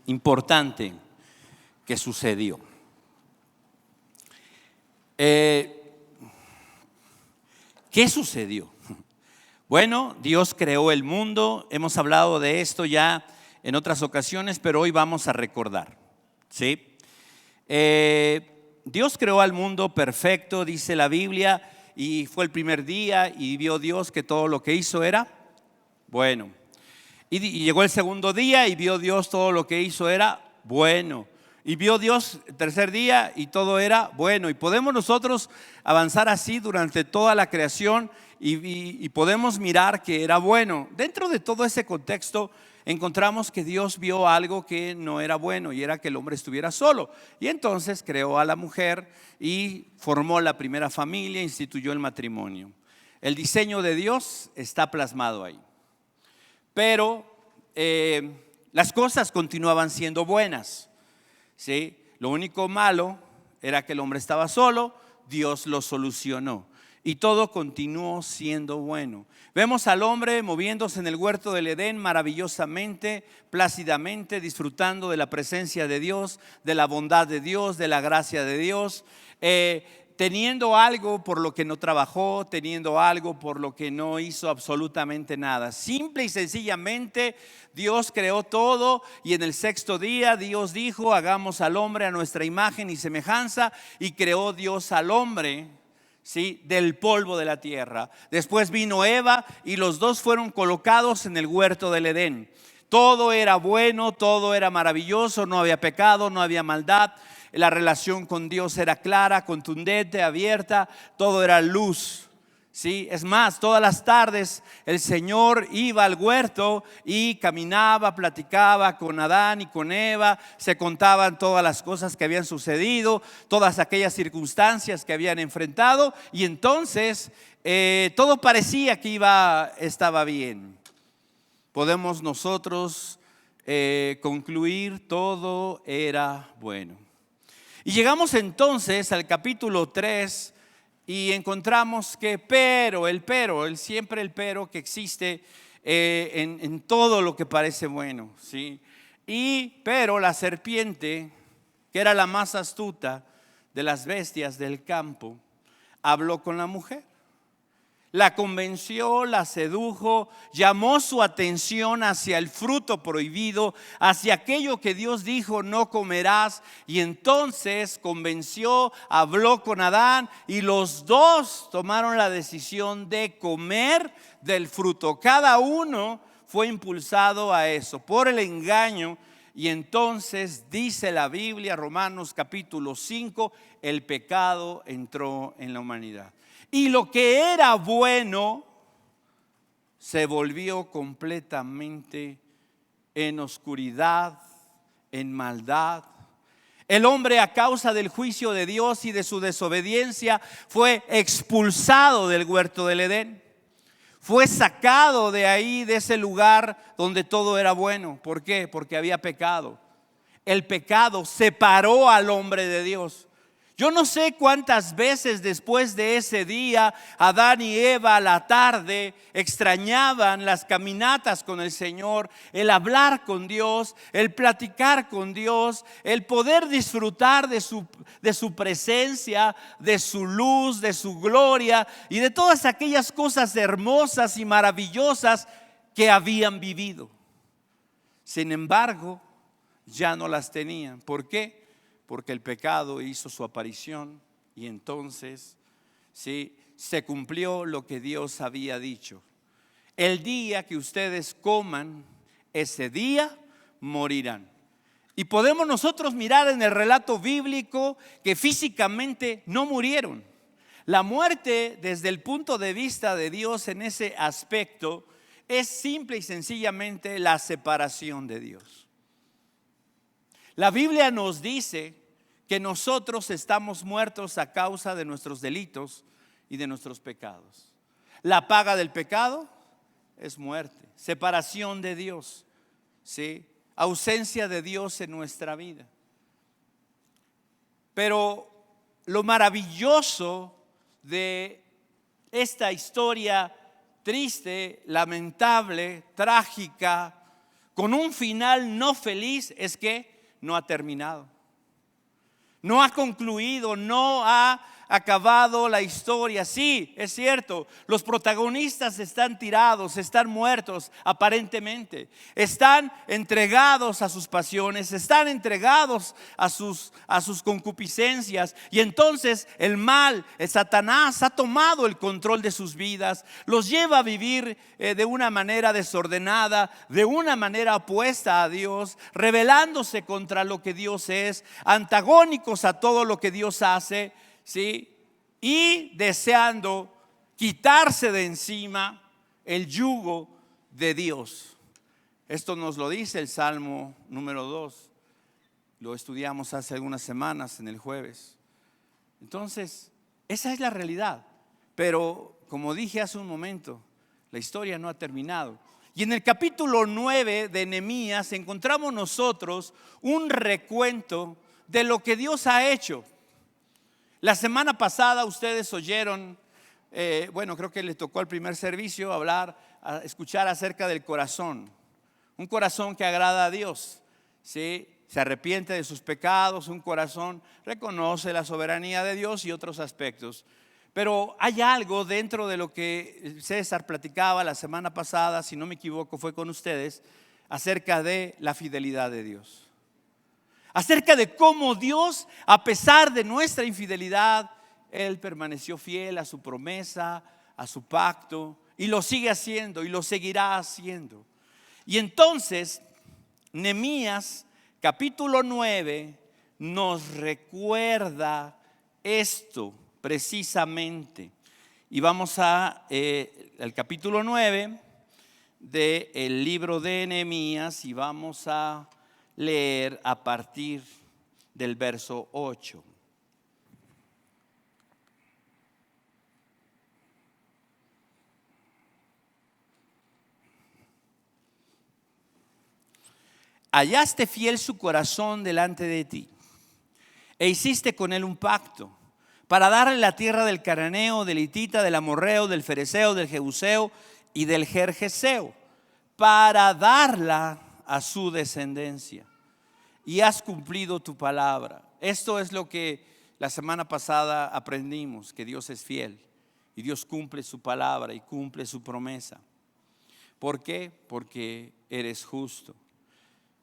Importante que sucedió. ¿Qué sucedió? Bueno, Dios creó el mundo. Hemos hablado de esto ya en otras ocasiones, pero hoy vamos a recordar, ¿sí? Dios creó al mundo perfecto, dice la Biblia, y fue el primer día y vio Dios que todo lo que hizo era bueno. Y llegó el segundo día y vio Dios todo lo que hizo era bueno. Y vio Dios el tercer día y todo era bueno. Y podemos nosotros avanzar así durante toda la creación y podemos mirar que era bueno. Dentro de todo ese contexto encontramos que Dios vio algo que no era bueno, y era que el hombre estuviera solo. Y entonces creó a la mujer y formó la primera familia, instituyó el matrimonio. El diseño de Dios está plasmado ahí. Pero las cosas continuaban siendo buenas, ¿sí? Lo único malo era que el hombre estaba solo. Dios lo solucionó y todo continuó siendo bueno. Vemos al hombre moviéndose en el huerto del Edén maravillosamente, plácidamente, disfrutando de la presencia de Dios, de la bondad de Dios, de la gracia de Dios, teniendo algo por lo que no trabajó, teniendo algo por lo que no hizo absolutamente nada. Simple y sencillamente Dios creó todo, y en el sexto día Dios dijo: hagamos al hombre a nuestra imagen y semejanza. Y creó Dios al hombre, ¿sí?, del polvo de la tierra. Después vino Eva y los dos fueron colocados en el huerto del Edén. Todo era bueno, todo era maravilloso, no había pecado, no había maldad. La relación con Dios era clara, contundente, abierta, todo era luz, ¿sí? Es más, todas las tardes el Señor iba al huerto y caminaba, platicaba con Adán y con Eva. Se contaban todas las cosas que habían sucedido, todas aquellas circunstancias que habían enfrentado, y entonces todo parecía que estaba bien. Podemos nosotros concluir: todo era bueno. Y llegamos entonces al capítulo 3 y encontramos que siempre el pero que existe en todo lo que parece bueno, ¿sí? Pero la serpiente, que era la más astuta de las bestias del campo, habló con la mujer. La convenció, la sedujo, llamó su atención hacia el fruto prohibido, hacia aquello que Dios dijo: no comerás. Y entonces convenció, habló con Adán, y los dos tomaron la decisión de comer del fruto. Cada uno fue impulsado a eso por el engaño. Y entonces dice la Biblia, Romanos capítulo 5, el pecado entró en la humanidad. Y lo que era bueno se volvió completamente en oscuridad, en maldad. El hombre, a causa del juicio de Dios y de su desobediencia, fue expulsado del huerto del Edén. Fue sacado de ahí, de ese lugar donde todo era bueno. ¿Por qué? Porque había pecado. El pecado separó al hombre de Dios. Yo no sé cuántas veces después de ese día Adán y Eva a la tarde extrañaban las caminatas con el Señor, el hablar con Dios, el platicar con Dios, el poder disfrutar de su presencia, de su luz, de su gloria y de todas aquellas cosas hermosas y maravillosas que habían vivido. Sin embargo, ya no las tenían. ¿Por qué? Porque el pecado hizo su aparición, y entonces ¿sí?, se cumplió lo que Dios había dicho: el día que ustedes coman, ese día morirán. Y podemos nosotros mirar en el relato bíblico que físicamente no murieron. La muerte, desde el punto de vista de Dios en ese aspecto, es simple y sencillamente la separación de Dios. La Biblia nos dice que nosotros estamos muertos a causa de nuestros delitos y de nuestros pecados. La paga del pecado es muerte, separación de Dios, ¿sí? Ausencia de Dios en nuestra vida. Pero lo maravilloso de esta historia triste, lamentable, trágica, con un final no feliz, es que no ha terminado. No ha concluido, no ha acabado la historia. Sí, es cierto, los protagonistas están tirados, están muertos aparentemente, están entregados a sus pasiones, están entregados a sus concupiscencias, y entonces el mal, el Satanás, ha tomado el control de sus vidas, los lleva a vivir de una manera desordenada, de una manera opuesta a Dios, rebelándose contra lo que Dios es, antagónicos a todo lo que Dios hace, ¿sí? Y deseando quitarse de encima el yugo de Dios. Esto nos lo dice el Salmo número 2. Lo estudiamos hace algunas semanas en el jueves. Entonces, esa es la realidad. Pero como dije hace un momento, la historia no ha terminado. Y en el capítulo 9 de Nehemías encontramos nosotros un recuento de lo que Dios ha hecho. La semana pasada ustedes oyeron, creo que les tocó al primer servicio escuchar acerca del corazón. Un corazón que agrada a Dios, ¿sí? Se arrepiente de sus pecados, un corazón reconoce la soberanía de Dios y otros aspectos. Pero hay algo dentro de lo que César platicaba la semana pasada, si no me equivoco fue con ustedes, acerca de la fidelidad de Dios. Acerca de cómo Dios, a pesar de nuestra infidelidad, Él permaneció fiel a su promesa, a su pacto, y lo sigue haciendo y lo seguirá haciendo. Y entonces, Nehemías capítulo 9 nos recuerda esto precisamente. Y vamos al capítulo 9 del libro de Nehemías y vamos a leer a partir del verso 8. Hallaste fiel su corazón delante de ti, e hiciste con él un pacto, para darle la tierra del cananeo, del hitita, del amorreo, del fereceo, del jebuseo y del gergeseo, para darla a su descendencia. Y has cumplido tu palabra. Esto es lo que la semana pasada aprendimos, que Dios es fiel y Dios cumple su palabra y cumple su promesa. ¿Por qué? Porque eres justo,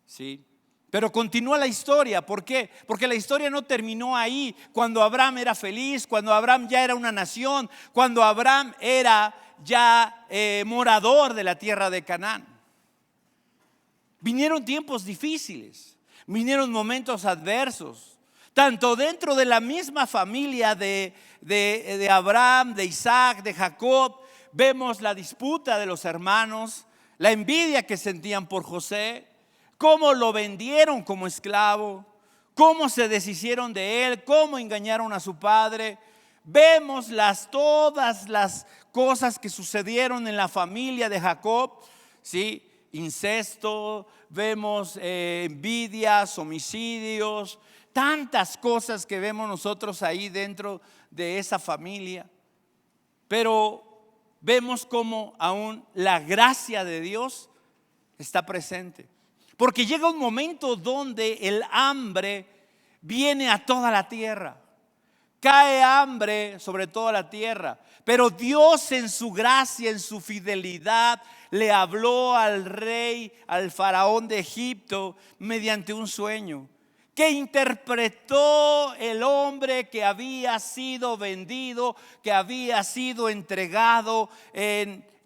¿sí? Pero continúa la historia. ¿Por qué? Porque la historia no terminó ahí. Cuando Abraham era feliz, cuando Abraham ya era una nación, cuando Abraham era ya morador de la tierra de Canaán. Vinieron tiempos difíciles, vinieron momentos adversos, tanto dentro de la misma familia de Abraham, de Isaac, de Jacob. Vemos la disputa de los hermanos, la envidia que sentían por José, cómo lo vendieron como esclavo, cómo se deshicieron de él, cómo engañaron a su padre. Vemos todas las cosas que sucedieron en la familia de Jacob, ¿sí? Incesto, vemos envidias, homicidios, tantas cosas que vemos nosotros ahí dentro de esa familia. Pero vemos como aún la gracia de Dios está presente. Porque llega un momento donde el hambre viene a toda la tierra. Cae hambre sobre toda la tierra. Pero Dios en su gracia, en su fidelidad, le habló al rey, al faraón de Egipto, mediante un sueño que interpretó el hombre que había sido vendido, que había sido entregado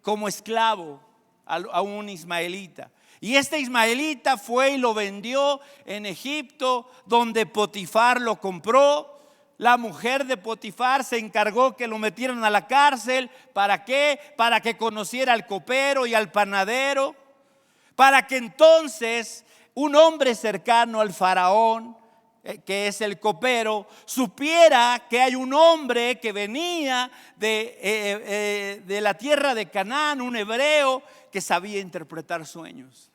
como esclavo a un ismaelita. Y este ismaelita fue y lo vendió en Egipto, donde Potifar lo compró. La mujer de Potifar se encargó que lo metieran a la cárcel. ¿Para qué? Para que conociera al copero y al panadero. Para que entonces un hombre cercano al faraón, que es el copero, supiera que hay un hombre que venía de la tierra de Canaán, un hebreo que sabía interpretar sueños.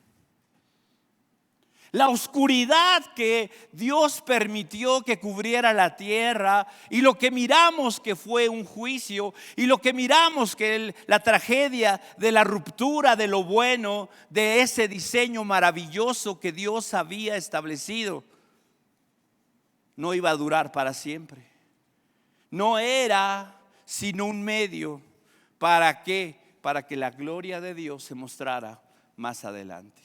La oscuridad que Dios permitió que cubriera la tierra, y lo que miramos que fue un juicio, y lo que miramos que la tragedia de la ruptura de lo bueno, de ese diseño maravilloso que Dios había establecido, no iba a durar para siempre. No era sino un medio. ¿Para qué? Para que la gloria de Dios se mostrara más adelante.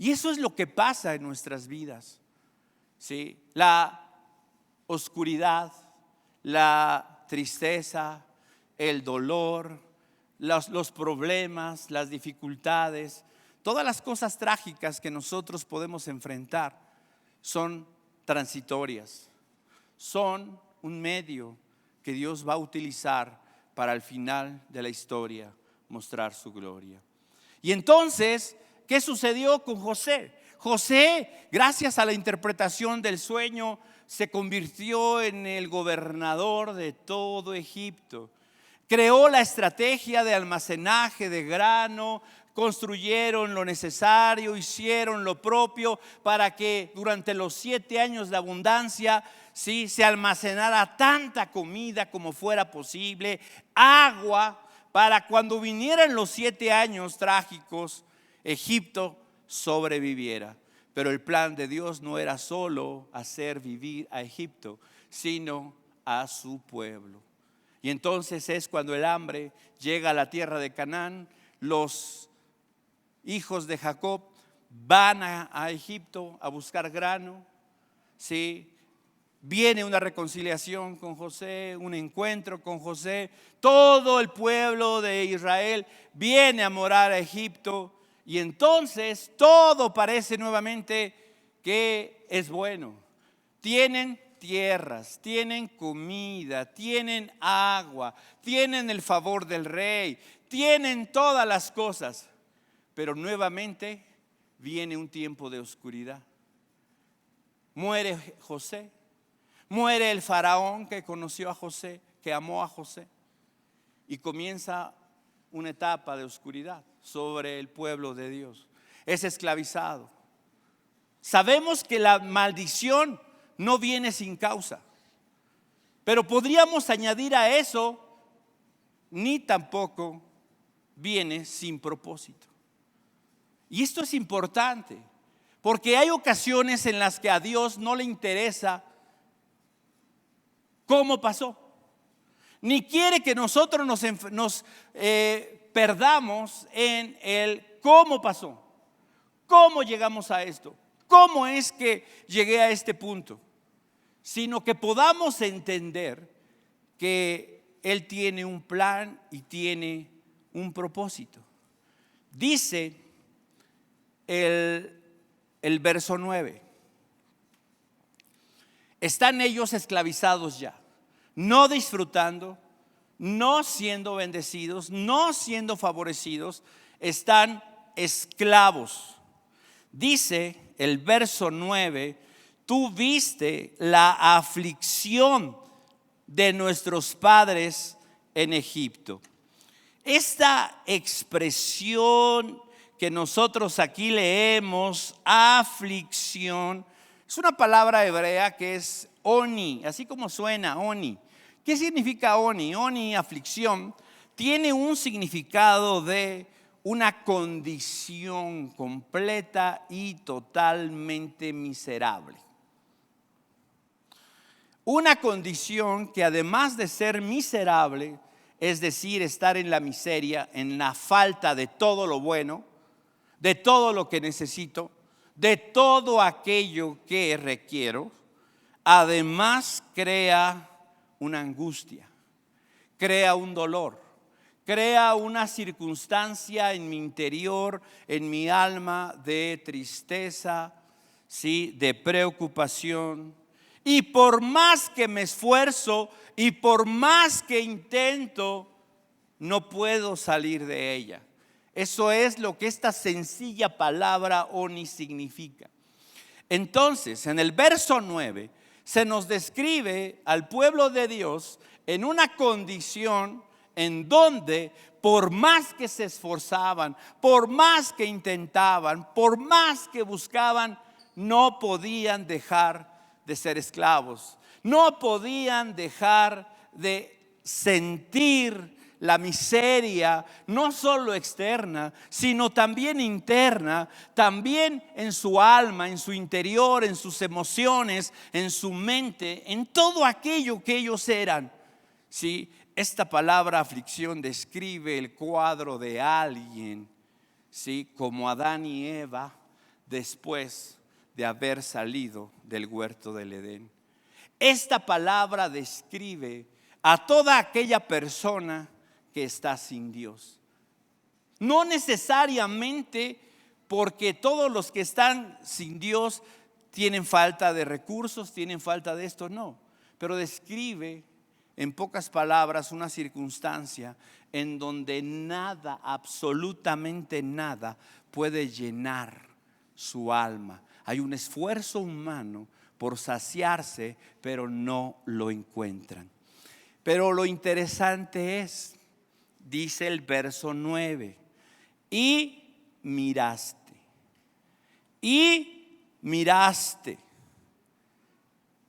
Y eso es lo que pasa en nuestras vidas, ¿sí? La oscuridad, la tristeza, el dolor, los problemas, las dificultades, todas las cosas trágicas que nosotros podemos enfrentar son transitorias, son un medio que Dios va a utilizar para al final de la historia mostrar su gloria. Y entonces, ¿qué sucedió con José? José, gracias a la interpretación del sueño, se convirtió en el gobernador de todo Egipto. Creó la estrategia de almacenaje de grano, construyeron lo necesario, hicieron lo propio para que durante los 7 años de abundancia, ¿sí?, se almacenara tanta comida como fuera posible, agua, para cuando vinieran los 7 años trágicos, Egipto sobreviviera. Pero el plan de Dios no era solo hacer vivir a Egipto, sino a su pueblo. Y entonces es cuando el hambre llega a la tierra de Canaán. Los hijos de Jacob van a Egipto a buscar grano, ¿sí? Viene una reconciliación con José, un encuentro con José. Todo el pueblo de Israel viene a morar a Egipto. Y entonces todo parece nuevamente que es bueno. Tienen tierras, tienen comida, tienen agua, tienen el favor del rey, tienen todas las cosas. Pero nuevamente viene un tiempo de oscuridad. Muere José, muere el faraón que conoció a José, que amó a José, y comienza una etapa de oscuridad sobre el pueblo de Dios. Es esclavizado. Sabemos que la maldición no viene sin causa, pero podríamos añadir a eso, ni tampoco viene sin propósito. Y esto es importante, porque hay ocasiones en las que a Dios no le interesa cómo pasó, ni quiere que nosotros nos perdamos en el cómo pasó, cómo llegamos a esto, cómo es que llegué a este punto, sino que podamos entender que Él tiene un plan y tiene un propósito. Dice el verso 9: están ellos esclavizados ya, no disfrutando, no siendo bendecidos, no siendo favorecidos, están esclavos. Dice el verso 9: tú viste la aflicción de nuestros padres en Egipto. Esta expresión que nosotros aquí leemos, aflicción, es una palabra hebrea que es oni, así como suena, oni. ¿Qué significa oni? Oni, aflicción, tiene un significado de una condición completa y totalmente miserable. Una condición que además de ser miserable, es decir, estar en la miseria, en la falta de todo lo bueno, de todo lo que necesito, de todo aquello que requiero, además crea una angustia, crea un dolor, crea una circunstancia en mi interior, en mi alma, de tristeza, ¿sí?, de preocupación. Y por más que me esfuerzo y por más que intento, no puedo salir de ella. Eso es lo que esta sencilla palabra oni significa. Entonces, en el verso 9 se nos describe al pueblo de Dios en una condición en donde por más que se esforzaban, por más que intentaban, por más que buscaban, no podían dejar de ser esclavos. No podían dejar de sentir la miseria, no solo externa, sino también interna, también en su alma, en su interior, en sus emociones, en su mente, en todo aquello que ellos eran. ¿Sí? Esta palabra aflicción describe el cuadro de alguien, ¿sí? Como Adán y Eva después de haber salido del huerto del Edén. Esta palabra describe a toda aquella persona que está sin Dios. No necesariamente porque todos los que están sin Dios tienen falta de recursos, tienen falta de esto, no. Pero describe en pocas palabras una circunstancia en donde nada, absolutamente nada, puede llenar su alma. Hay un esfuerzo humano por saciarse, pero no lo encuentran. Pero lo interesante es, dice el verso 9, y miraste,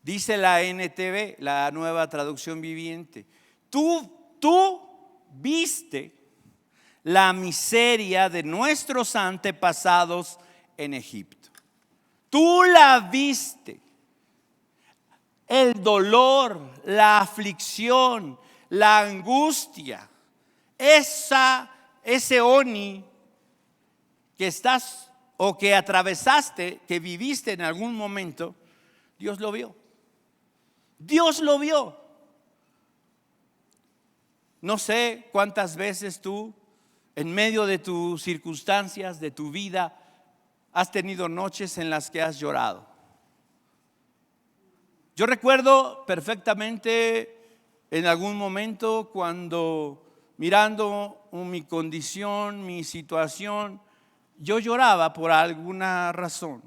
dice la NTV, la Nueva Traducción Viviente, tú viste la miseria de nuestros antepasados en Egipto. Tú la viste. El dolor, la aflicción, la angustia, ese oni que estás o que atravesaste, que viviste en algún momento, Dios lo vio. Dios lo vio. No sé cuántas veces tú, en medio de tus circunstancias, de tu vida, has tenido noches en las que has llorado. Yo recuerdo perfectamente en algún momento cuando mirando mi condición, mi situación, yo lloraba por alguna razón.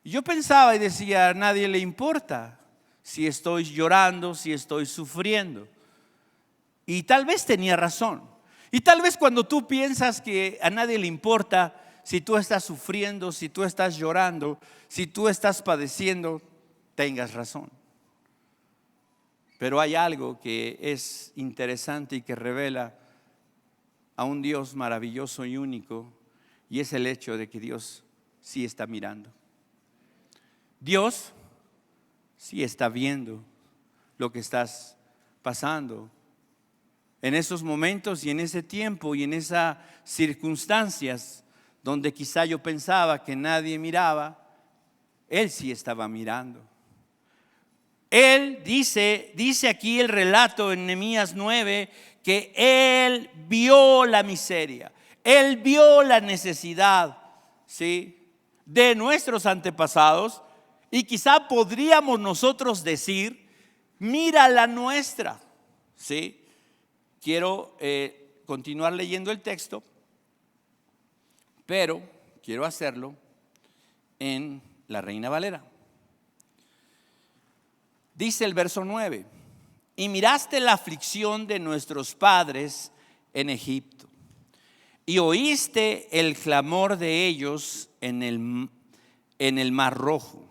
Yo pensaba y decía, a nadie le importa si estoy llorando, si estoy sufriendo. Y tal vez tenía razón. Y tal vez cuando tú piensas que a nadie le importa si tú estás sufriendo, si tú estás llorando, si tú estás padeciendo, tengas razón. Pero hay algo que es interesante y que revela a un Dios maravilloso y único, y es el hecho de que Dios sí está mirando. Dios sí está viendo lo que estás pasando en esos momentos y en ese tiempo y en esas circunstancias donde quizá yo pensaba que nadie miraba. Él sí estaba mirando. Él dice aquí el relato en Nehemías 9 que Él vio la miseria, Él vio la necesidad, ¿sí?, de nuestros antepasados, y quizá podríamos nosotros decir, mira la nuestra, ¿sí? Quiero continuar leyendo el texto, pero quiero hacerlo en la Reina Valera. Dice el verso 9, y miraste la aflicción de nuestros padres en Egipto, y oíste el clamor de ellos en el Mar Rojo,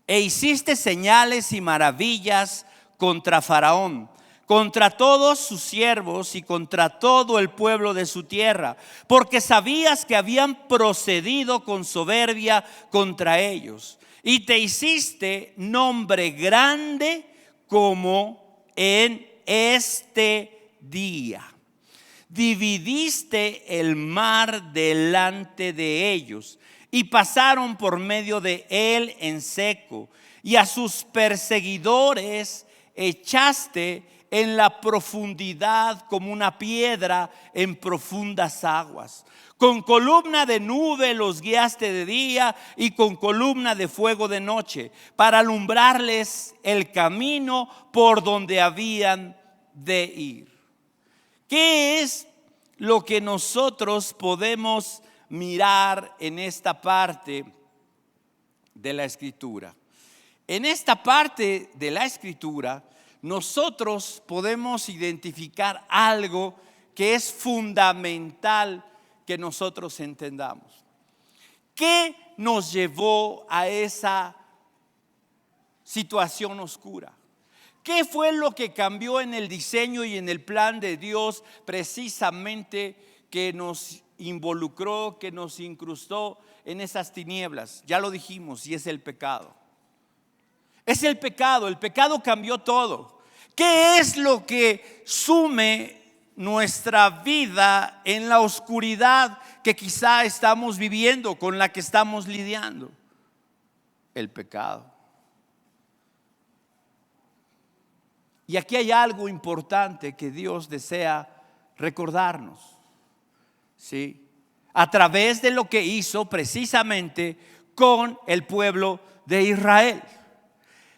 e hiciste señales y maravillas contra Faraón, contra todos sus siervos y contra todo el pueblo de su tierra, porque sabías que habían procedido con soberbia contra ellos. Y te hiciste nombre grande como en este día. Dividiste el mar delante de ellos y pasaron por medio de él en seco. Y a sus perseguidores echaste en la profundidad como una piedra en profundas aguas. Con columna de nube los guiaste de día y con columna de fuego de noche, para alumbrarles el camino por donde habían de ir. ¿Qué es lo que nosotros podemos mirar en esta parte de la Escritura. En esta parte de la Escritura, nosotros podemos identificar algo que es fundamental que nosotros entendamos. ¿Qué nos llevó a esa situación oscura? ¿Qué fue lo que cambió en el diseño y en el plan de Dios precisamente que nos involucró, que nos incrustó en esas tinieblas? Ya lo dijimos, y es el pecado. Es el pecado cambió todo. ¿Qué es lo que sume nuestra vida en la oscuridad que quizá estamos viviendo, con la que estamos lidiando? El pecado. Y aquí hay algo importante que Dios desea recordarnos, ¿sí? A través de lo que hizo precisamente con el pueblo de Israel.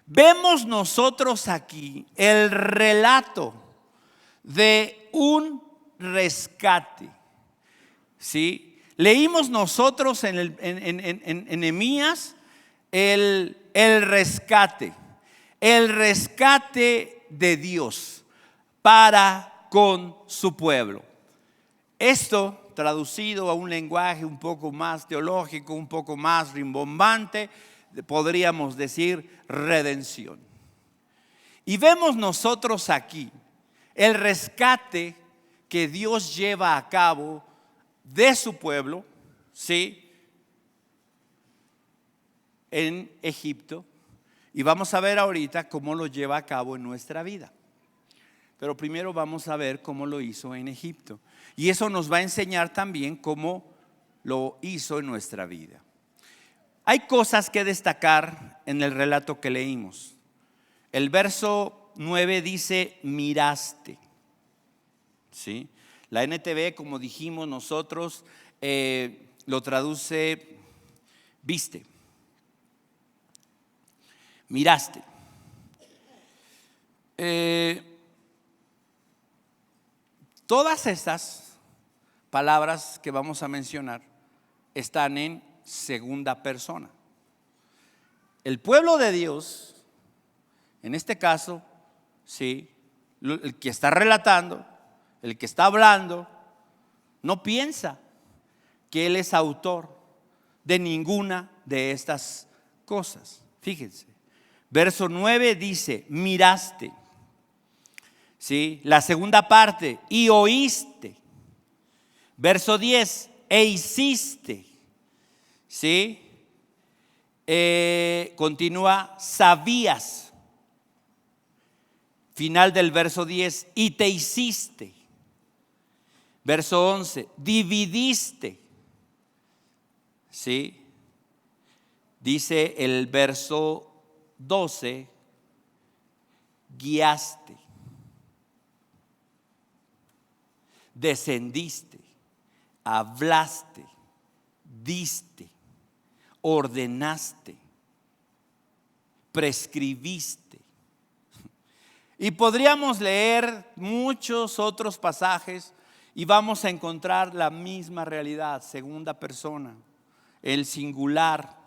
Vemos nosotros aquí el relato de un rescate, ¿sí? Leímos nosotros en Nehemías el rescate de Dios para con su pueblo. Esto traducido a un lenguaje un poco más teológico, un poco más rimbombante, podríamos decir redención. Y vemos nosotros aquí el rescate que Dios lleva a cabo de su pueblo, ¿sí? En Egipto. Y vamos a ver ahorita cómo lo lleva a cabo en nuestra vida. Pero primero vamos a ver cómo lo hizo en Egipto. Y eso nos va a enseñar también cómo lo hizo en nuestra vida. Hay cosas que destacar en el relato que leímos. El verso 9 dice: miraste, ¿sí? La NTV, como dijimos nosotros, lo traduce viste. Miraste. Todas estas palabras que vamos a mencionar están en segunda persona. El pueblo de Dios, en este caso, sí, el que está relatando, el que está hablando, no piensa que él es autor de ninguna de estas cosas. Fíjense, verso 9 dice: miraste, ¿sí? La segunda parte: y oíste. Verso 10: e hiciste, ¿sí? Continúa: sabías. Final del verso 10: y te hiciste. Verso 11: dividiste, ¿sí? Dice el verso 12: guiaste, descendiste, hablaste, diste, ordenaste, prescribiste. Y podríamos leer muchos otros pasajes y vamos a encontrar la misma realidad, segunda persona, el singular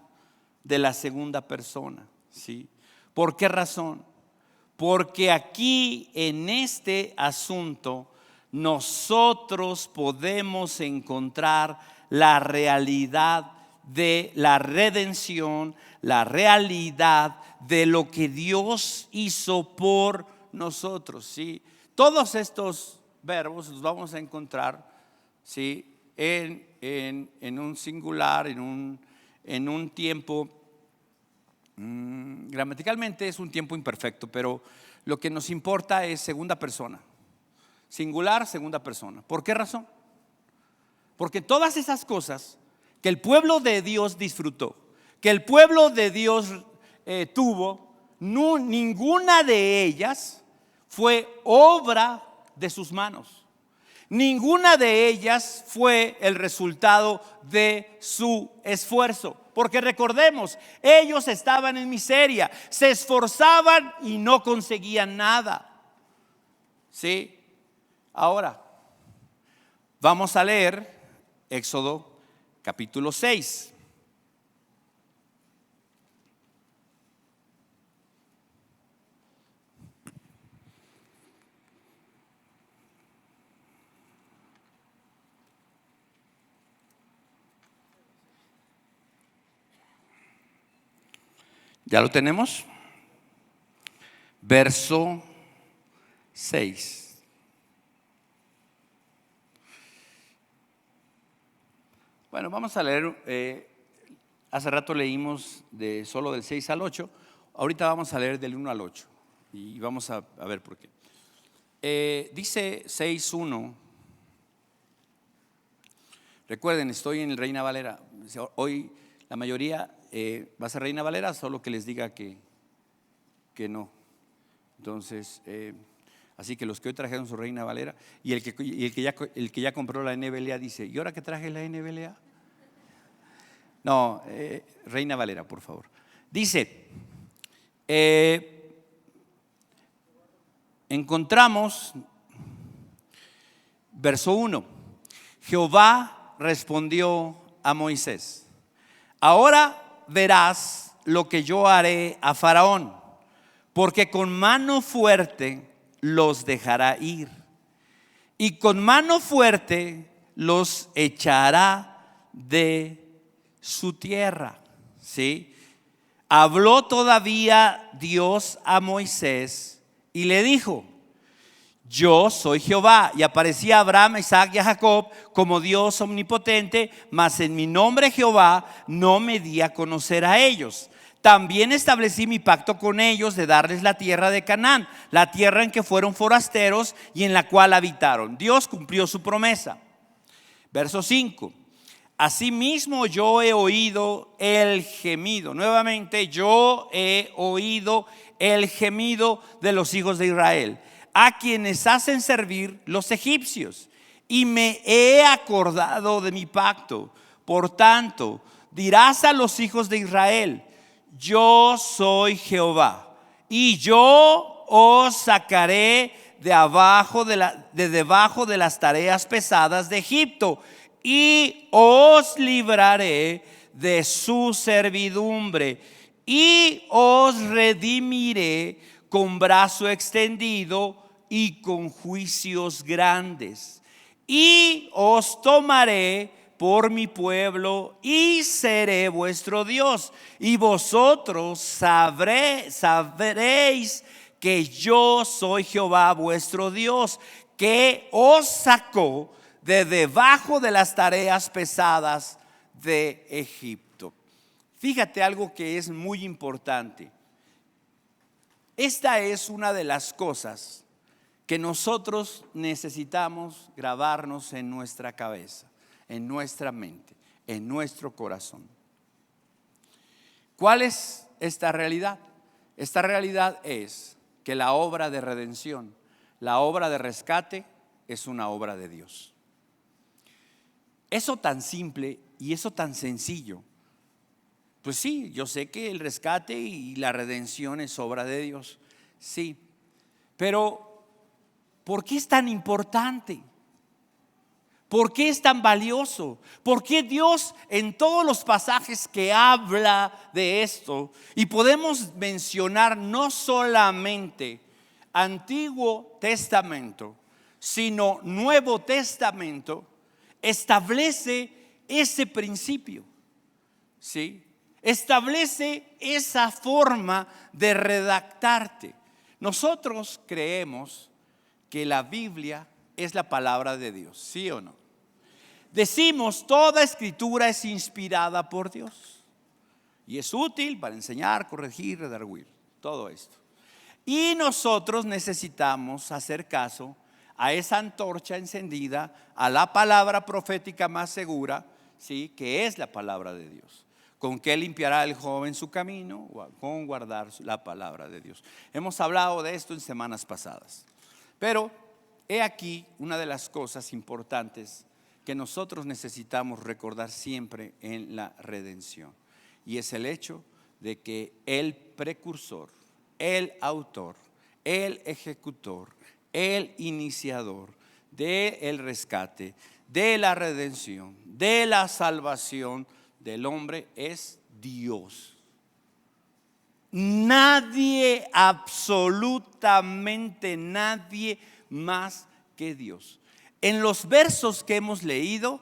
de la segunda persona, ¿sí? ¿Por qué razón? Porque aquí en este asunto nosotros podemos encontrar la realidad de la redención, la realidad de lo que Dios hizo por nosotros, ¿sí? Todos estos verbos los vamos a encontrar, ¿sí? en un singular, en un tiempo, gramaticalmente es un tiempo imperfecto, pero lo que nos importa es segunda persona. Singular, segunda persona. ¿Por qué razón? Porque todas esas cosas que el pueblo de Dios disfrutó, que el pueblo de Dios tuvo, ninguna de ellas fue obra de sus manos. Ninguna de ellas fue el resultado de su esfuerzo. Porque recordemos, ellos estaban en miseria, se esforzaban y no conseguían nada. ¿Sí? Ahora, vamos a leer Éxodo capítulo 6. ¿Ya lo tenemos? Verso 6. Bueno, vamos a leer, hace rato leímos solo del 6 al 8, ahorita vamos a leer del 1 al 8 y vamos a ver por qué. Dice 6:1. Recuerden, estoy en el Reina Valera. Hoy la mayoría va a ser Reina Valera, solo que les diga que no. Entonces, así que los que hoy trajeron su Reina Valera y el que ya compró la NBLA dice: ¿y ahora que traje la NBLA? No, Reina Valera, por favor. Dice, encontramos, verso 1, Jehová respondió a Moisés: ahora verás lo que yo haré a Faraón, porque con mano fuerte los dejará ir, y con mano fuerte los echará de su tierra. ¿Sí? Habló todavía Dios a Moisés y le dijo: yo soy Jehová. Y aparecía a Abraham, a Isaac y a Jacob como Dios omnipotente, mas en mi nombre Jehová no me di a conocer a ellos. También establecí mi pacto con ellos de darles la tierra de Canaán, la tierra en que fueron forasteros y en la cual habitaron. Dios cumplió su promesa. Verso 5. Asimismo yo he oído el gemido. Nuevamente, yo he oído el gemido de los hijos de Israel, a quienes hacen servir los egipcios, y me he acordado de mi pacto. Por tanto, dirás a los hijos de Israel: yo soy Jehová, y yo os sacaré de debajo de las tareas pesadas de Egipto, y os libraré de su servidumbre, y os redimiré con brazo extendido y con juicios grandes, y os tomaré por mi pueblo y seré vuestro Dios, y vosotros sabréis que yo soy Jehová vuestro Dios, que os sacó de debajo de las tareas pesadas de Egipto. Fíjate algo que es muy importante. Esta es una de las cosas que nosotros necesitamos grabarnos en nuestra cabeza, en nuestra mente, en nuestro corazón. ¿Cuál es esta realidad? Esta realidad es que la obra de redención, la obra de rescate, es una obra de Dios. Eso tan simple y eso tan sencillo. Pues sí, yo sé que el rescate y la redención es obra de Dios, sí, pero ¿por qué es tan importante? ¿Por qué es tan valioso? ¿Por qué Dios en todos los pasajes que habla de esto, y podemos mencionar no solamente Antiguo Testamento, sino Nuevo Testamento, establece ese principio? ¿Sí? Establece esa forma de redactarte. Nosotros creemos que la Biblia es la palabra de Dios, ¿sí o no? Decimos: toda escritura es inspirada por Dios y es útil para enseñar, corregir, redarguir, todo esto. Y nosotros necesitamos hacer caso a esa antorcha encendida, a la palabra profética más segura, ¿sí? Que es la palabra de Dios. ¿Con qué limpiará el joven su camino? Con guardar la palabra de Dios. Hemos hablado de esto en semanas pasadas. Pero he aquí una de las cosas importantes que nosotros necesitamos recordar siempre en la redención. Y es el hecho de que el precursor, el autor, el ejecutor, el iniciador del rescate, de la redención, de la salvación del hombre es Dios. Nadie, absolutamente nadie más que Dios. En los versos que hemos leído,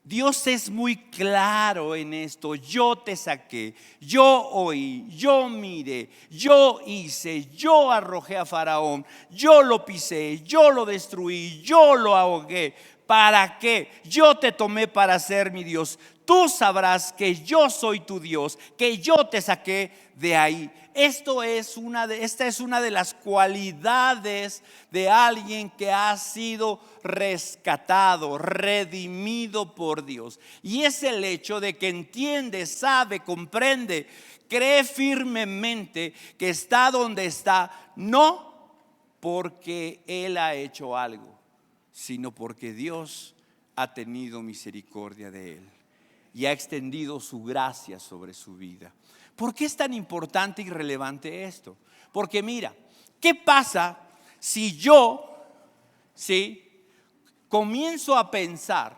Dios es muy claro en esto. Yo te saqué, yo oí, yo miré, yo hice, yo arrojé a Faraón, yo lo pisé, yo lo destruí, yo lo ahogué. ¿Para qué? Yo te tomé para ser mi Dios. Tú sabrás que yo soy tu Dios, que yo te saqué de ahí. Esta es una de las cualidades de alguien que ha sido rescatado, redimido por Dios. Y es el hecho de que entiende, sabe, comprende, cree firmemente que está donde está, no porque Él ha hecho algo, sino porque Dios ha tenido misericordia de él y ha extendido su gracia sobre su vida. ¿Por qué es tan importante y relevante esto? Porque mira, ¿qué pasa si yo, comienzo a pensar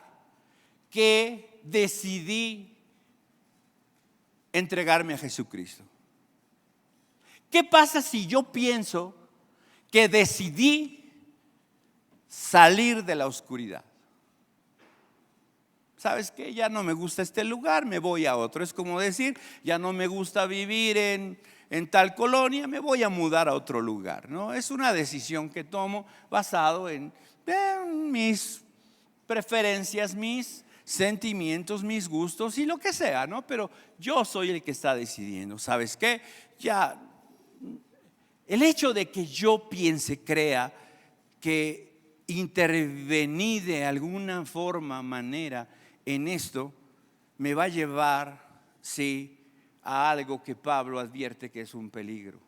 que decidí entregarme a Jesucristo? ¿Qué pasa si yo pienso que decidí salir de la oscuridad? ¿Sabes qué? Ya no me gusta este lugar, me voy a otro. Es como decir, ya no me gusta vivir en tal colonia, me voy a mudar a otro lugar, ¿no? Es una decisión que tomo basado en mis preferencias, mis sentimientos, mis gustos y lo que sea, ¿no? Pero yo soy el que está decidiendo. ¿Sabes qué? Ya el hecho de que yo piense, crea que intervení de alguna forma, manera en esto, me va a llevar, a algo que Pablo advierte que es un peligro,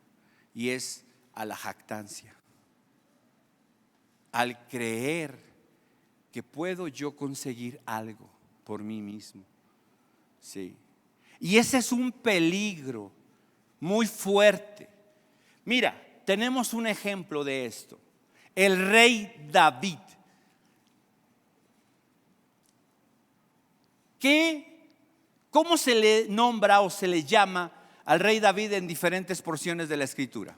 y es a la jactancia, al creer que puedo yo conseguir algo por mí mismo. Y ese es un peligro muy fuerte. Mira, tenemos un ejemplo de esto. El rey David. ¿Cómo se le nombra o se le llama al rey David en diferentes porciones de la escritura?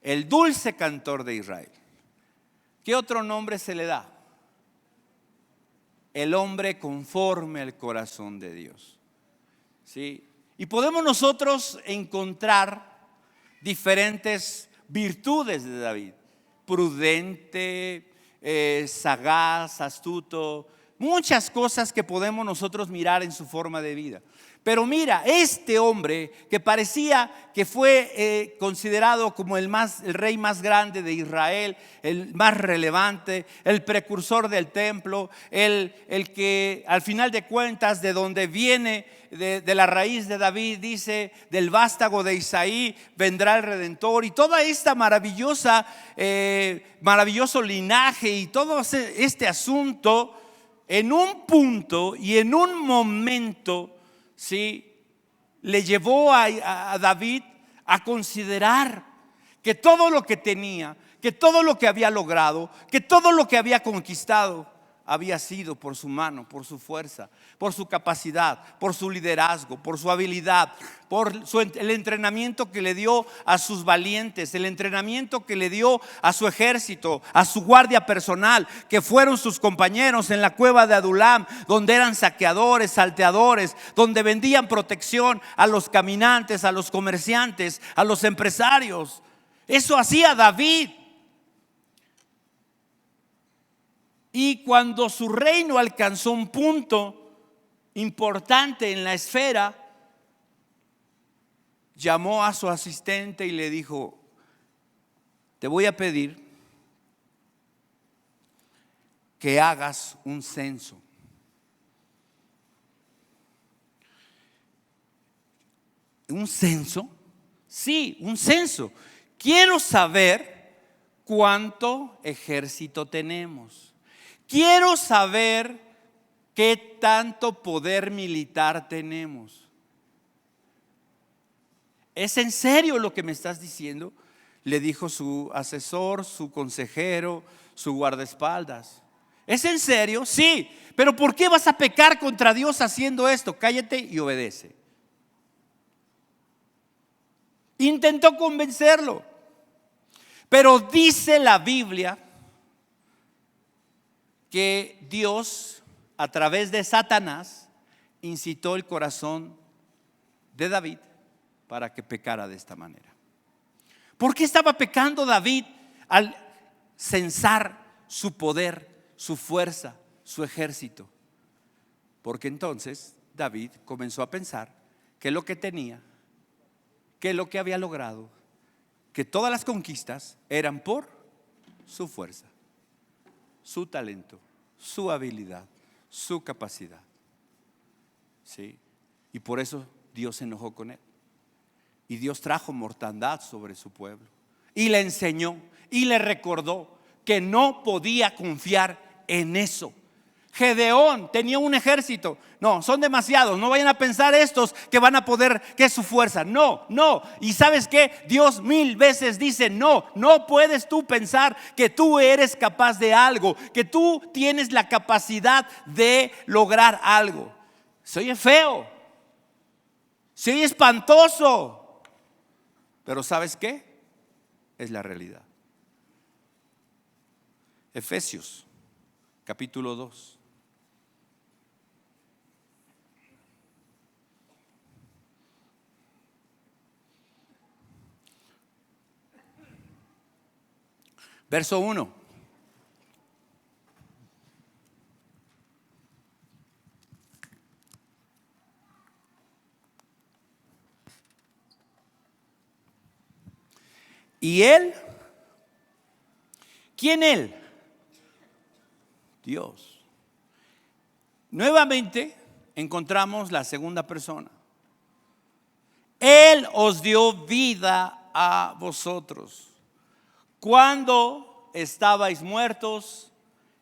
El dulce cantor de Israel. ¿Qué otro nombre se le da? El hombre conforme al corazón de Dios. Y podemos nosotros encontrar diferentes virtudes de David: prudente, sagaz, astuto, muchas cosas que podemos nosotros mirar en su forma de vida. Pero mira, este hombre que parecía que fue considerado como el rey más grande de Israel, el más relevante, el precursor del templo, el que al final de cuentas, de donde viene, de la raíz de David, dice, del vástago de Isaí vendrá el Redentor, y toda esta maravilloso linaje y todo este asunto, en un punto y en un momento, le llevó a David a considerar que todo lo que tenía, que todo lo que había logrado, que todo lo que había conquistado había sido por su mano, por su fuerza, por su capacidad, por su liderazgo, por su habilidad, por el entrenamiento que le dio a sus valientes, el entrenamiento que le dio a su ejército, a su guardia personal, que fueron sus compañeros en la cueva de Adulam, donde eran saqueadores, salteadores, donde vendían protección a los caminantes, a los comerciantes, a los empresarios. Eso hacía David. Y cuando su reino alcanzó un punto importante en la esfera, llamó a su asistente y le dijo: te voy a pedir que hagas un censo. ¿Un censo? Sí, un censo. Quiero saber cuánto ejército tenemos. Quiero saber qué tanto poder militar tenemos. ¿Es en serio lo que me estás diciendo?, le dijo su asesor, su consejero, su guardaespaldas. ¿Es en serio? Sí. Pero ¿por qué vas a pecar contra Dios haciendo esto? Cállate y obedece. Intentó convencerlo, pero dice la Biblia que Dios a través de Satanás, incitó el corazón de David para que pecara de esta manera. ¿Por qué estaba pecando David al censar su poder, su fuerza, su ejército? Porque entonces David comenzó a pensar que lo que tenía, que lo que había logrado, que todas las conquistas eran por su fuerza, su talento, su habilidad, su capacidad. ¿Sí? Y por eso Dios se enojó con él. Y Dios trajo mortandad sobre su pueblo. Y le enseñó y le recordó que no podía confiar en eso. Gedeón tenía un ejército. No, son demasiados. No vayan a pensar estos que van a poder, que es su fuerza. No, no. Y ¿sabes qué? Dios 1000 veces dice no. No puedes tú pensar que tú eres capaz de algo, que tú tienes la capacidad de lograr algo. Se oye feo, se oye espantoso, pero ¿sabes qué? Es la realidad. Efesios capítulo 2. Verso 1. ¿Y él? ¿Quién él? Dios. Nuevamente encontramos la segunda persona. Él os dio vida a vosotros cuando estabais muertos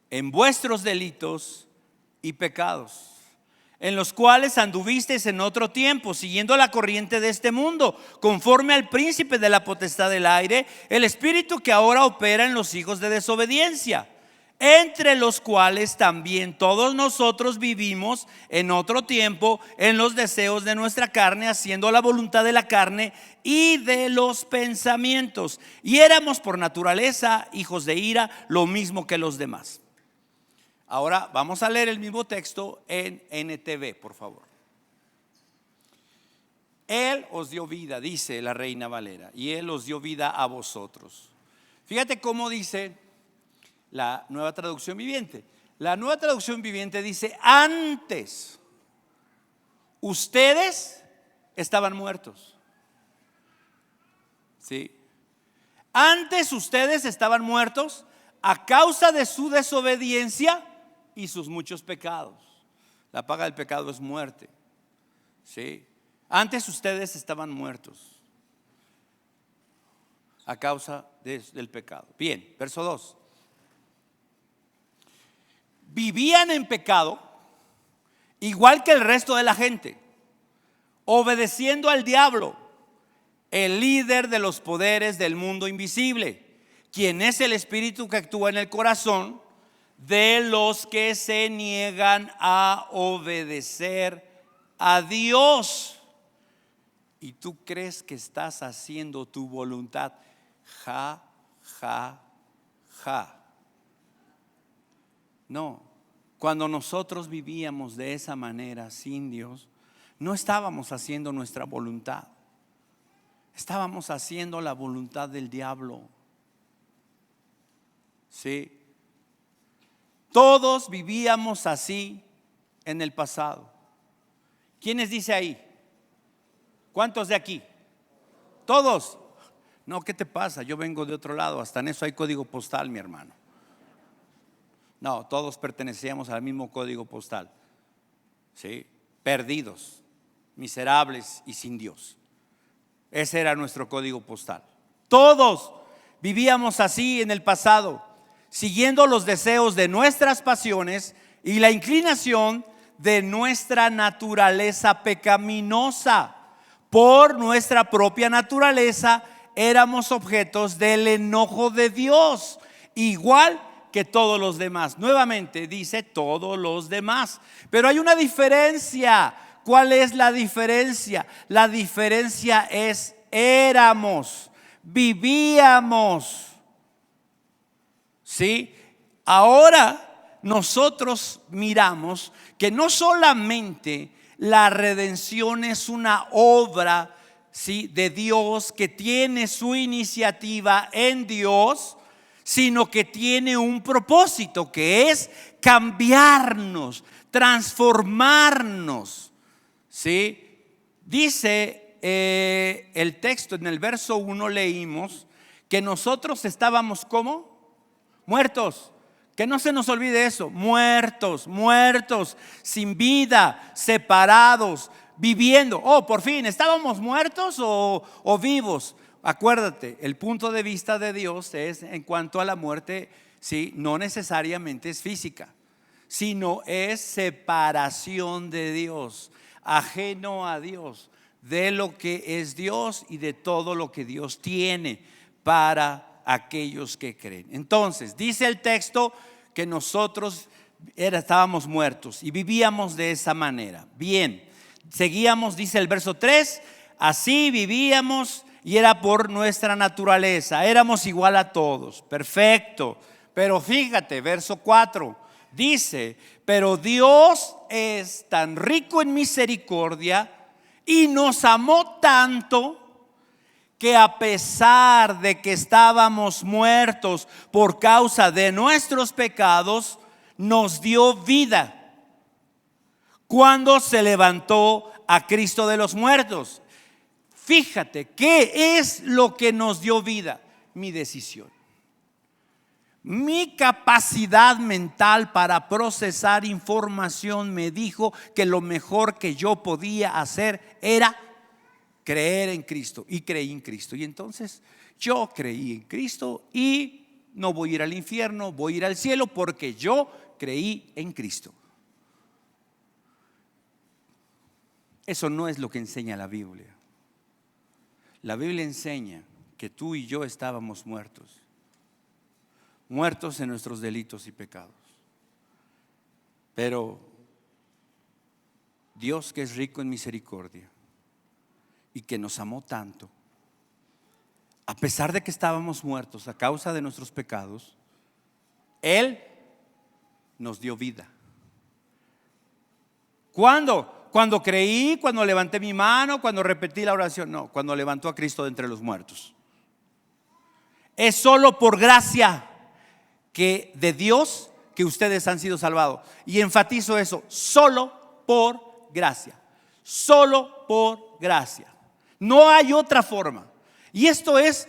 en vuestros delitos y pecados, en los cuales anduvisteis en otro tiempo, siguiendo la corriente de este mundo, conforme al príncipe de la potestad del aire, el espíritu que ahora opera en los hijos de desobediencia, entre los cuales también todos nosotros vivimos en otro tiempo en los deseos de nuestra carne, haciendo la voluntad de la carne y de los pensamientos, y éramos por naturaleza hijos de ira, lo mismo que los demás. Ahora vamos a leer el mismo texto en NTV, por favor. Él os dio vida, dice la Reina Valera, y Él os dio vida a vosotros. Fíjate cómo dice la Nueva Traducción Viviente. La Nueva Traducción Viviente dice: antes ustedes estaban muertos. ¿Sí? Antes ustedes estaban muertos a causa de su desobediencia y sus muchos pecados. La paga del pecado es muerte. ¿Sí? Antes ustedes estaban muertos a causa del pecado. Bien, verso 2. Vivían en pecado igual que el resto de la gente, obedeciendo al diablo, el líder de los poderes del mundo invisible, quien es el espíritu que actúa en el corazón de los que se niegan a obedecer a Dios. Y tú crees que estás haciendo tu voluntad. Ja, ja, ja. No, cuando nosotros vivíamos de esa manera sin Dios, no estábamos haciendo nuestra voluntad, estábamos haciendo la voluntad del diablo. Sí. Todos vivíamos así en el pasado. ¿Quiénes dice ahí? ¿Cuántos de aquí? Todos. No, ¿qué te pasa? Yo vengo de otro lado. Hasta en eso hay código postal, mi hermano. No, todos pertenecíamos al mismo código postal. ¿Sí? Perdidos, miserables y sin Dios. Ese era nuestro código postal. Todos vivíamos así en el pasado, siguiendo los deseos de nuestras pasiones y la inclinación de nuestra naturaleza pecaminosa. Por nuestra propia naturaleza éramos objetos del enojo de Dios, igual que todos los demás. Nuevamente dice todos los demás, pero hay una diferencia. ¿Cuál es la diferencia? La diferencia es éramos, vivíamos. ¿Sí? Ahora nosotros miramos que no solamente la redención es una obra, ¿sí?, de Dios, que tiene su iniciativa en Dios, sino que tiene un propósito, que es cambiarnos, transformarnos, ¿sí? Dice el texto, en el verso 1 leímos que nosotros estábamos ¿cómo? Muertos. Que no se nos olvide eso, muertos, sin vida, separados, viviendo. Oh, por fin, ¿estábamos muertos o vivos? Acuérdate, el punto de vista de Dios es en cuanto a la muerte, sí, no necesariamente es física, sino es separación de Dios, ajeno a Dios, de lo que es Dios y de todo lo que Dios tiene para aquellos que creen. Entonces, dice el texto que nosotros estábamos muertos y vivíamos de esa manera. Bien, seguíamos, dice el verso 3, así vivíamos y era por nuestra naturaleza, éramos igual a todos. Perfecto, pero fíjate, verso 4 dice, pero Dios es tan rico en misericordia y nos amó tanto que a pesar de que estábamos muertos por causa de nuestros pecados, nos dio vida cuando se levantó a Cristo de los muertos. Fíjate, ¿qué es lo que nos dio vida? Mi decisión. Mi capacidad mental para procesar información me dijo que lo mejor que yo podía hacer era creer en Cristo, y creí en Cristo. Y entonces yo creí en Cristo y no voy a ir al infierno, voy a ir al cielo porque yo creí en Cristo. Eso no es lo que enseña la Biblia. La Biblia enseña que tú y yo estábamos muertos en nuestros delitos y pecados. Pero Dios, que es rico en misericordia y que nos amó tanto, a pesar de que estábamos muertos a causa de nuestros pecados, Él nos dio vida. ¿Cuándo? Cuando creí, cuando levanté mi mano, cuando repetí la oración. No, cuando levantó a Cristo de entre los muertos. Es solo por gracia que de Dios que ustedes han sido salvados. Y enfatizo eso, solo por gracia. Solo por gracia. No hay otra forma. Y esto es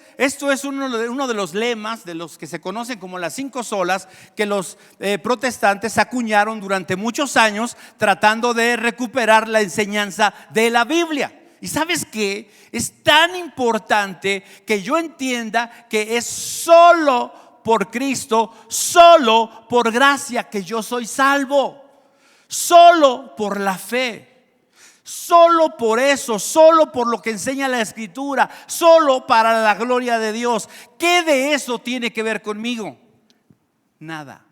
uno de los lemas de los que se conocen como las 5 solas, que los protestantes acuñaron durante muchos años tratando de recuperar la enseñanza de la Biblia. ¿Y sabes qué? Es tan importante que yo entienda que es solo por Cristo, solo por gracia que yo soy salvo, solo por la fe. Solo por eso, solo por lo que enseña la Escritura, solo para la gloria de Dios. ¿Qué de eso tiene que ver conmigo? Nada.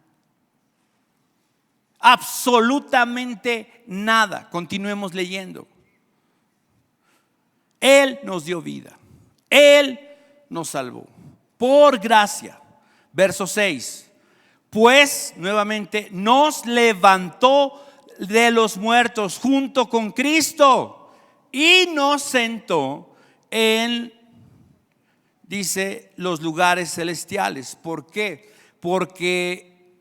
Absolutamente nada. Continuemos leyendo. Él nos dio vida. Él nos salvó. Por gracia. Verso 6. Pues nuevamente nos levantó de los muertos junto con Cristo y nos sentó en, dice, los lugares celestiales. ¿Por qué? Porque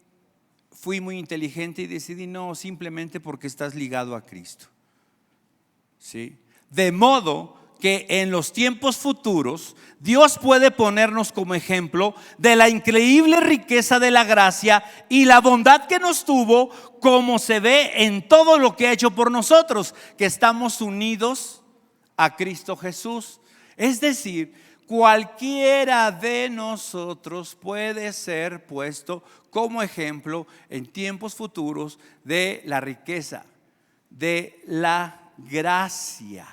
fui muy inteligente y decidí no, simplemente porque estás ligado a Cristo. ¿Sí? De modo que en los tiempos futuros Dios puede ponernos como ejemplo de la increíble riqueza de la gracia y la bondad que nos tuvo, como se ve en todo lo que ha hecho por nosotros, que estamos unidos a Cristo Jesús. Es decir, cualquiera de nosotros puede ser puesto como ejemplo en tiempos futuros de la riqueza, de la gracia,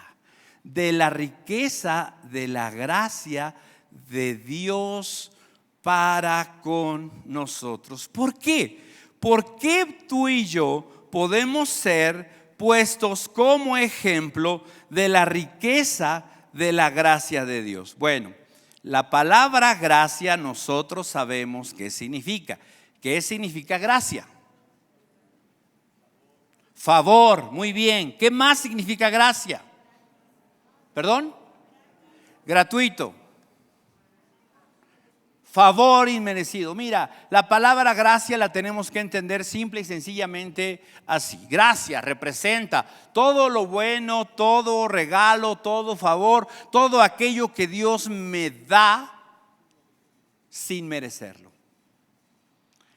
de la riqueza de la gracia de Dios para con nosotros. ¿Por qué? ¿Por qué tú y yo podemos ser puestos como ejemplo de la riqueza de la gracia de Dios? Bueno, la palabra gracia nosotros sabemos qué significa. ¿Qué significa gracia? favor, muy bien. ¿Qué más significa gracia? ¿Perdón? Gratuito. Favor inmerecido. Mira, la palabra gracia la tenemos que entender simple y sencillamente así. Gracia representa todo lo bueno, todo regalo, todo favor, todo aquello que Dios me da sin merecerlo.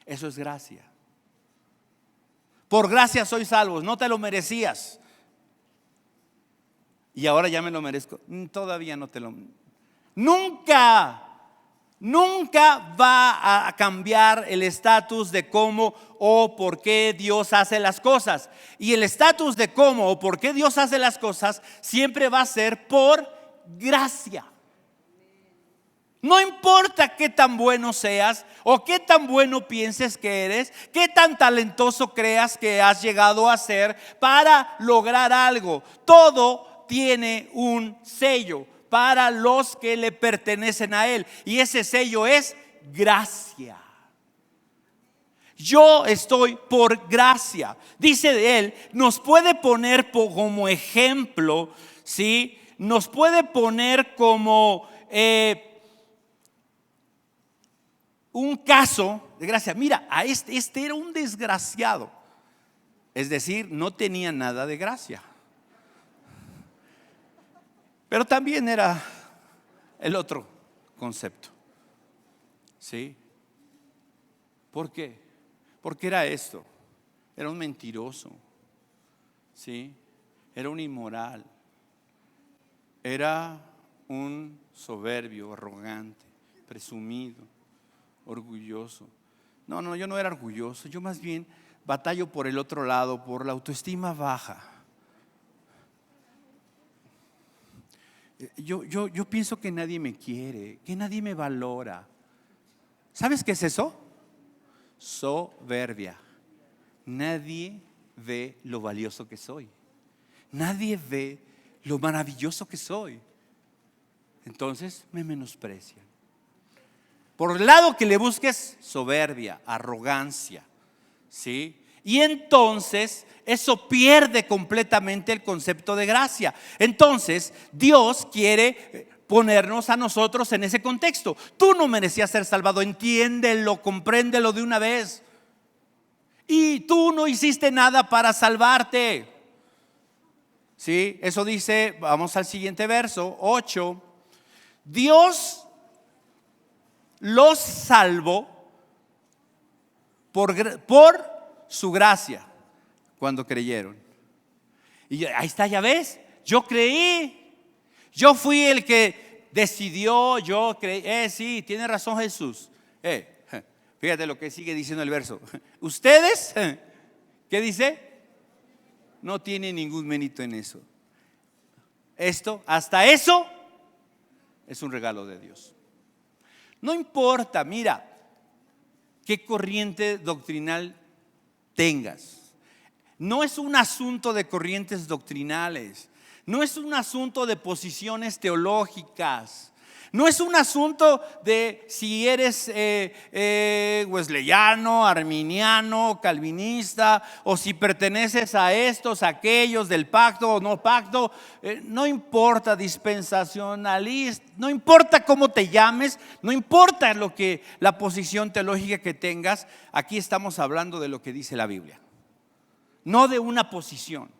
Eso es gracia. Por gracia sois salvos, no te lo merecías. Y ahora ya me lo merezco. Todavía no te lo. Nunca va a cambiar el estatus de cómo o por qué Dios hace las cosas. Y el estatus de cómo o por qué Dios hace las cosas siempre va a ser por gracia. No importa qué tan bueno seas o qué tan bueno pienses que eres, qué tan talentoso creas que has llegado a ser para lograr algo. Todo tiene un sello para los que le pertenecen a Él, y ese sello es gracia. Yo estoy por gracia. Dice de Él, nos puede poner como ejemplo, ¿sí? Nos puede poner como un caso de gracia. Mira, a este era un desgraciado, es decir, no tenía nada de gracia. Pero también era el otro concepto. ¿Sí? ¿Por qué? Porque era esto. Era un mentiroso. ¿Sí? Era un inmoral. Era un soberbio, arrogante, presumido, orgulloso. No, yo no era orgulloso. Yo más bien batallo por el otro lado, por la autoestima baja. Yo pienso que nadie me quiere, que nadie me valora. ¿Sabes qué es eso? Soberbia. Nadie ve lo valioso que soy. Nadie ve lo maravilloso que soy. Entonces me menosprecian. Por el lado que le busques, soberbia, arrogancia, ¿sí? Y entonces eso pierde completamente el concepto de gracia. Entonces Dios quiere ponernos a nosotros en ese contexto. Tú no merecías ser salvado, entiéndelo, compréndelo de una vez. Y tú no hiciste nada para salvarte. ¿Sí? Eso dice, vamos al siguiente verso, 8. Dios los salvó por su gracia cuando creyeron. Y ahí está, ya ves, yo creí, yo fui el que decidió, yo creí, sí, tiene razón Jesús. Fíjate lo que sigue diciendo el verso. Ustedes, ¿qué dice? No tienen ningún mérito en eso. Hasta eso es un regalo de Dios. No importa, mira, qué corriente doctrinal tengas. No es un asunto de corrientes doctrinales. No es un asunto de posiciones teológicas. No es un asunto de si eres wesleyano, arminiano, calvinista, o si perteneces a estos, a aquellos del pacto o no pacto. No importa, dispensacionalista, no importa cómo te llames, no importa la posición teológica que tengas. Aquí estamos hablando de lo que dice la Biblia, no de una posición,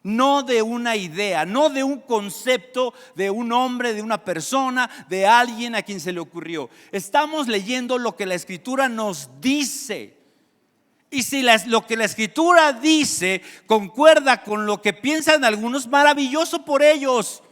no de una idea, no de un concepto de un hombre, de una persona, de alguien a quien se le ocurrió. Estamos leyendo lo que la Escritura nos dice. Y si lo que la Escritura dice concuerda con lo que piensan algunos, maravilloso por ellos.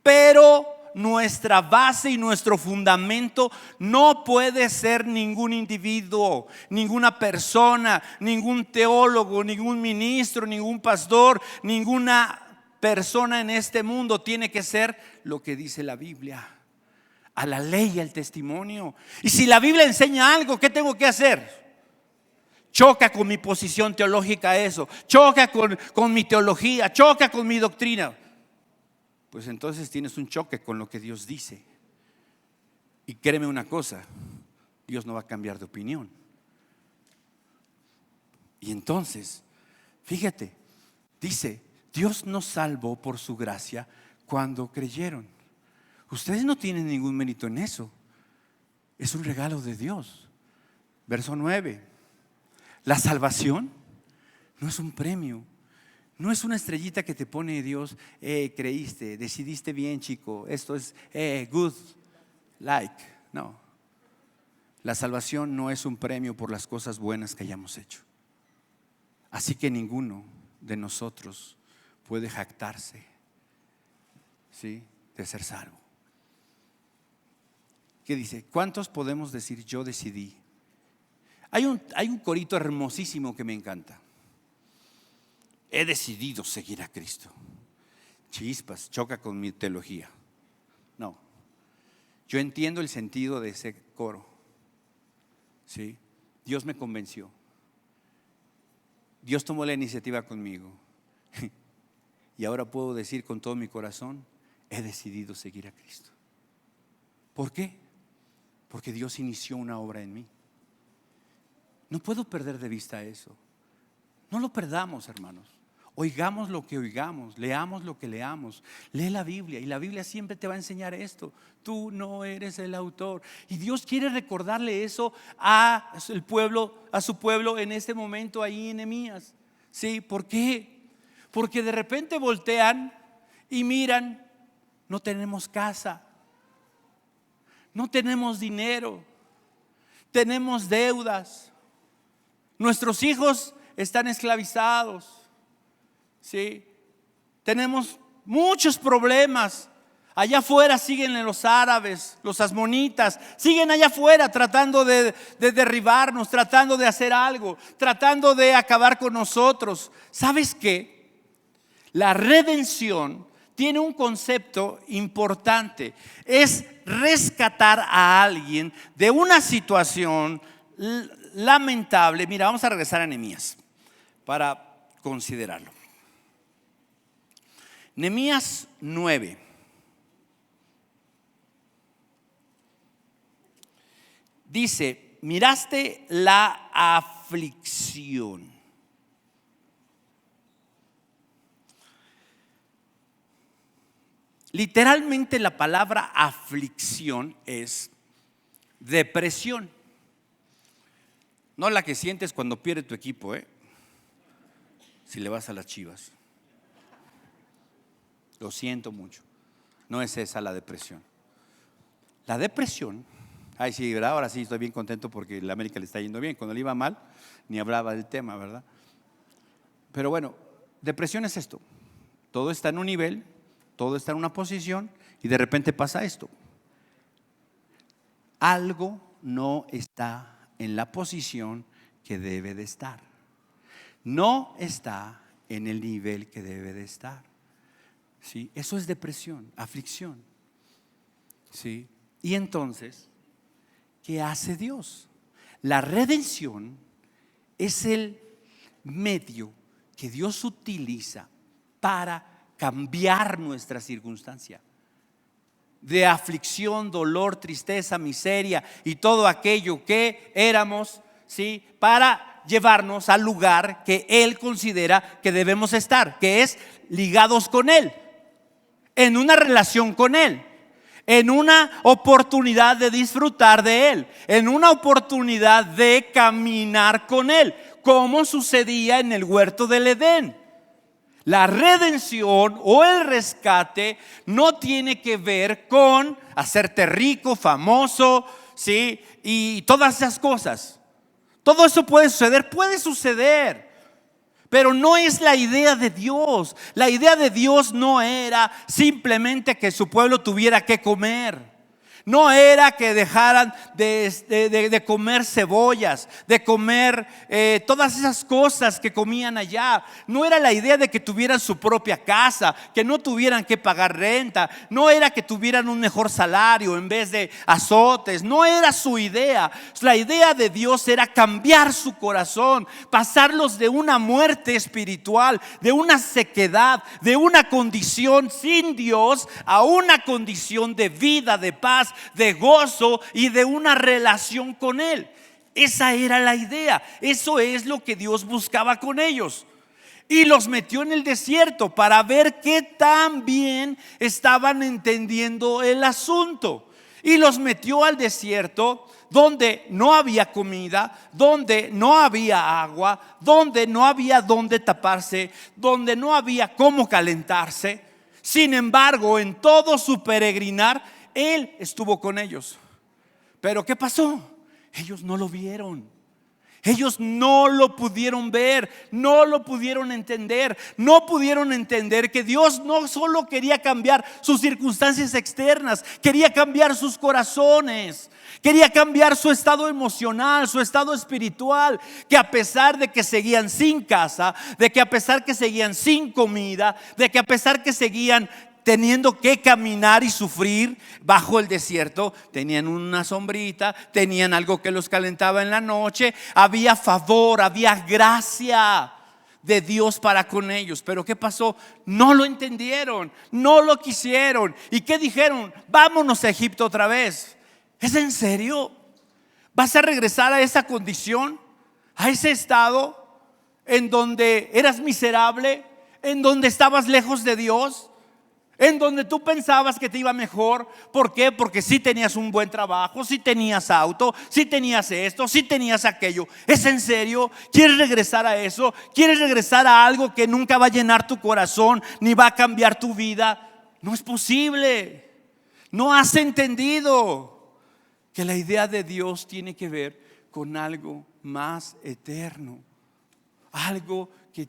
Pero nuestra base y nuestro fundamento no puede ser ningún individuo, ninguna persona, ningún teólogo, ningún ministro, ningún pastor, ninguna persona en este mundo. Tiene que ser lo que dice la Biblia, a la ley y al testimonio. Y si la Biblia enseña algo, ¿qué tengo que hacer? Choca con mi posición teológica eso, choca con mi teología, choca con mi doctrina. Pues entonces tienes un choque con lo que Dios dice. Y créeme una cosa, Dios no va a cambiar de opinión. Y entonces Fíjate, dice, Dios nos salvó por su gracia cuando creyeron. Ustedes no tienen ningún mérito en eso. Es un regalo de Dios. Verso 9. La salvación no es un premio. No es una estrellita que te pone Dios. Creíste, decidiste bien, chico. Esto es good, like. No. La salvación no es un premio por las cosas buenas que hayamos hecho. Así que ninguno de nosotros puede jactarse, ¿sí?, de ser salvo. ¿Qué dice? ¿Cuántos podemos decir yo decidí? Hay un corito hermosísimo que me encanta. He decidido seguir a Cristo. Chispas, choca con mi teología. No, yo entiendo el sentido de ese coro. ¿Sí? Dios me convenció. Dios tomó la iniciativa conmigo. Y ahora puedo decir con todo mi corazón, he decidido seguir a Cristo. ¿Por qué? Porque Dios inició una obra en mí. No puedo perder de vista eso. No lo perdamos, hermanos. Oigamos lo que oigamos, leamos lo que leamos. Lee la Biblia y la Biblia siempre te va a enseñar esto. Tú no eres el autor. Y Dios quiere recordarle eso a su pueblo en este momento ahí en Nehemías. ¿Sí? ¿Por qué? Porque de repente voltean y miran, no tenemos casa, no tenemos dinero, tenemos deudas, nuestros hijos están esclavizados. ¿Sí? Tenemos muchos problemas. Allá afuera siguen los árabes, los asmonitas, siguen allá afuera tratando de derribarnos, tratando de hacer algo, tratando de acabar con nosotros. ¿Sabes qué? La redención tiene un concepto importante. Es rescatar a alguien de una situación lamentable. Mira, vamos a regresar a Nehemías para considerarlo. Nehemías 9. Dice, miraste la aflicción. Literalmente la palabra aflicción es depresión. No la que sientes cuando pierde tu equipo, si le vas a las Chivas. Lo siento mucho. No es esa la depresión. La depresión, ay sí, ¿verdad? Ahora sí estoy bien contento porque la América le está yendo bien. Cuando le iba mal, ni hablaba del tema, ¿verdad? Pero bueno, depresión es esto. Todo está en un nivel, todo está en una posición y de repente pasa esto. Algo no está en la posición que debe de estar. No está en el nivel que debe de estar. ¿Sí? Eso es depresión, aflicción. ¿Sí? Y entonces, ¿qué hace Dios? La redención es el medio que Dios utiliza para cambiar nuestra circunstancia de aflicción, dolor, tristeza, miseria y todo aquello que éramos, ¿sí?, para llevarnos al lugar que Él considera que debemos estar, que es ligados con Él, en una relación con Él, en una oportunidad de disfrutar de Él, en una oportunidad de caminar con Él, como sucedía en el huerto del Edén. La redención o el rescate no tiene que ver con hacerte rico, famoso, ¿sí?, y todas esas cosas. Todo eso puede suceder. Pero no es la idea de Dios. La idea de Dios no era simplemente que su pueblo tuviera que comer. No era que dejaran de comer cebollas, de comer todas esas cosas que comían allá. No era la idea de que tuvieran su propia casa, que no tuvieran que pagar renta. No era que tuvieran un mejor salario en vez de azotes. No era su idea. La idea de Dios era cambiar su corazón, pasarlos de una muerte espiritual, de una sequedad, de una condición sin Dios a una condición de vida, de paz, de gozo y de una relación con Él. Esa era la idea. Eso es lo que Dios buscaba con ellos. y los metió en el desierto para ver qué tan bien estaban entendiendo el asunto. Y los metió al desierto donde no había comida, donde no había agua, donde no había dónde taparse, donde no había cómo calentarse. Sin embargo, en todo su peregrinar, Él estuvo con ellos. Pero ¿qué pasó? Ellos no lo vieron. Ellos no lo pudieron ver, no lo pudieron entender, no pudieron entender que Dios no solo quería cambiar sus circunstancias externas, quería cambiar sus corazones, quería cambiar su estado emocional, su estado espiritual. Que a pesar de que seguían sin casa, de que a pesar que seguían sin comida, de que a pesar que seguían teniendo que caminar y sufrir bajo el desierto, tenían una sombrita, tenían algo que los calentaba en la noche, había favor, había gracia de Dios para con ellos. Pero ¿qué pasó? No lo entendieron, no lo quisieron. ¿Y qué dijeron? Vámonos a Egipto otra vez. ¿Es en serio? ¿Vas a regresar a esa condición, a ese estado en donde eras miserable, en donde estabas lejos de Dios, en donde tú pensabas que te iba mejor? ¿Por qué? Porque sí tenías un buen trabajo, sí tenías auto, sí tenías esto, sí tenías aquello. ¿Es en serio? ¿Quieres regresar a eso? ¿Quieres regresar a algo que nunca va a llenar tu corazón ni va a cambiar tu vida? No es posible. No has entendido que la idea de Dios tiene que ver con algo más eterno, algo que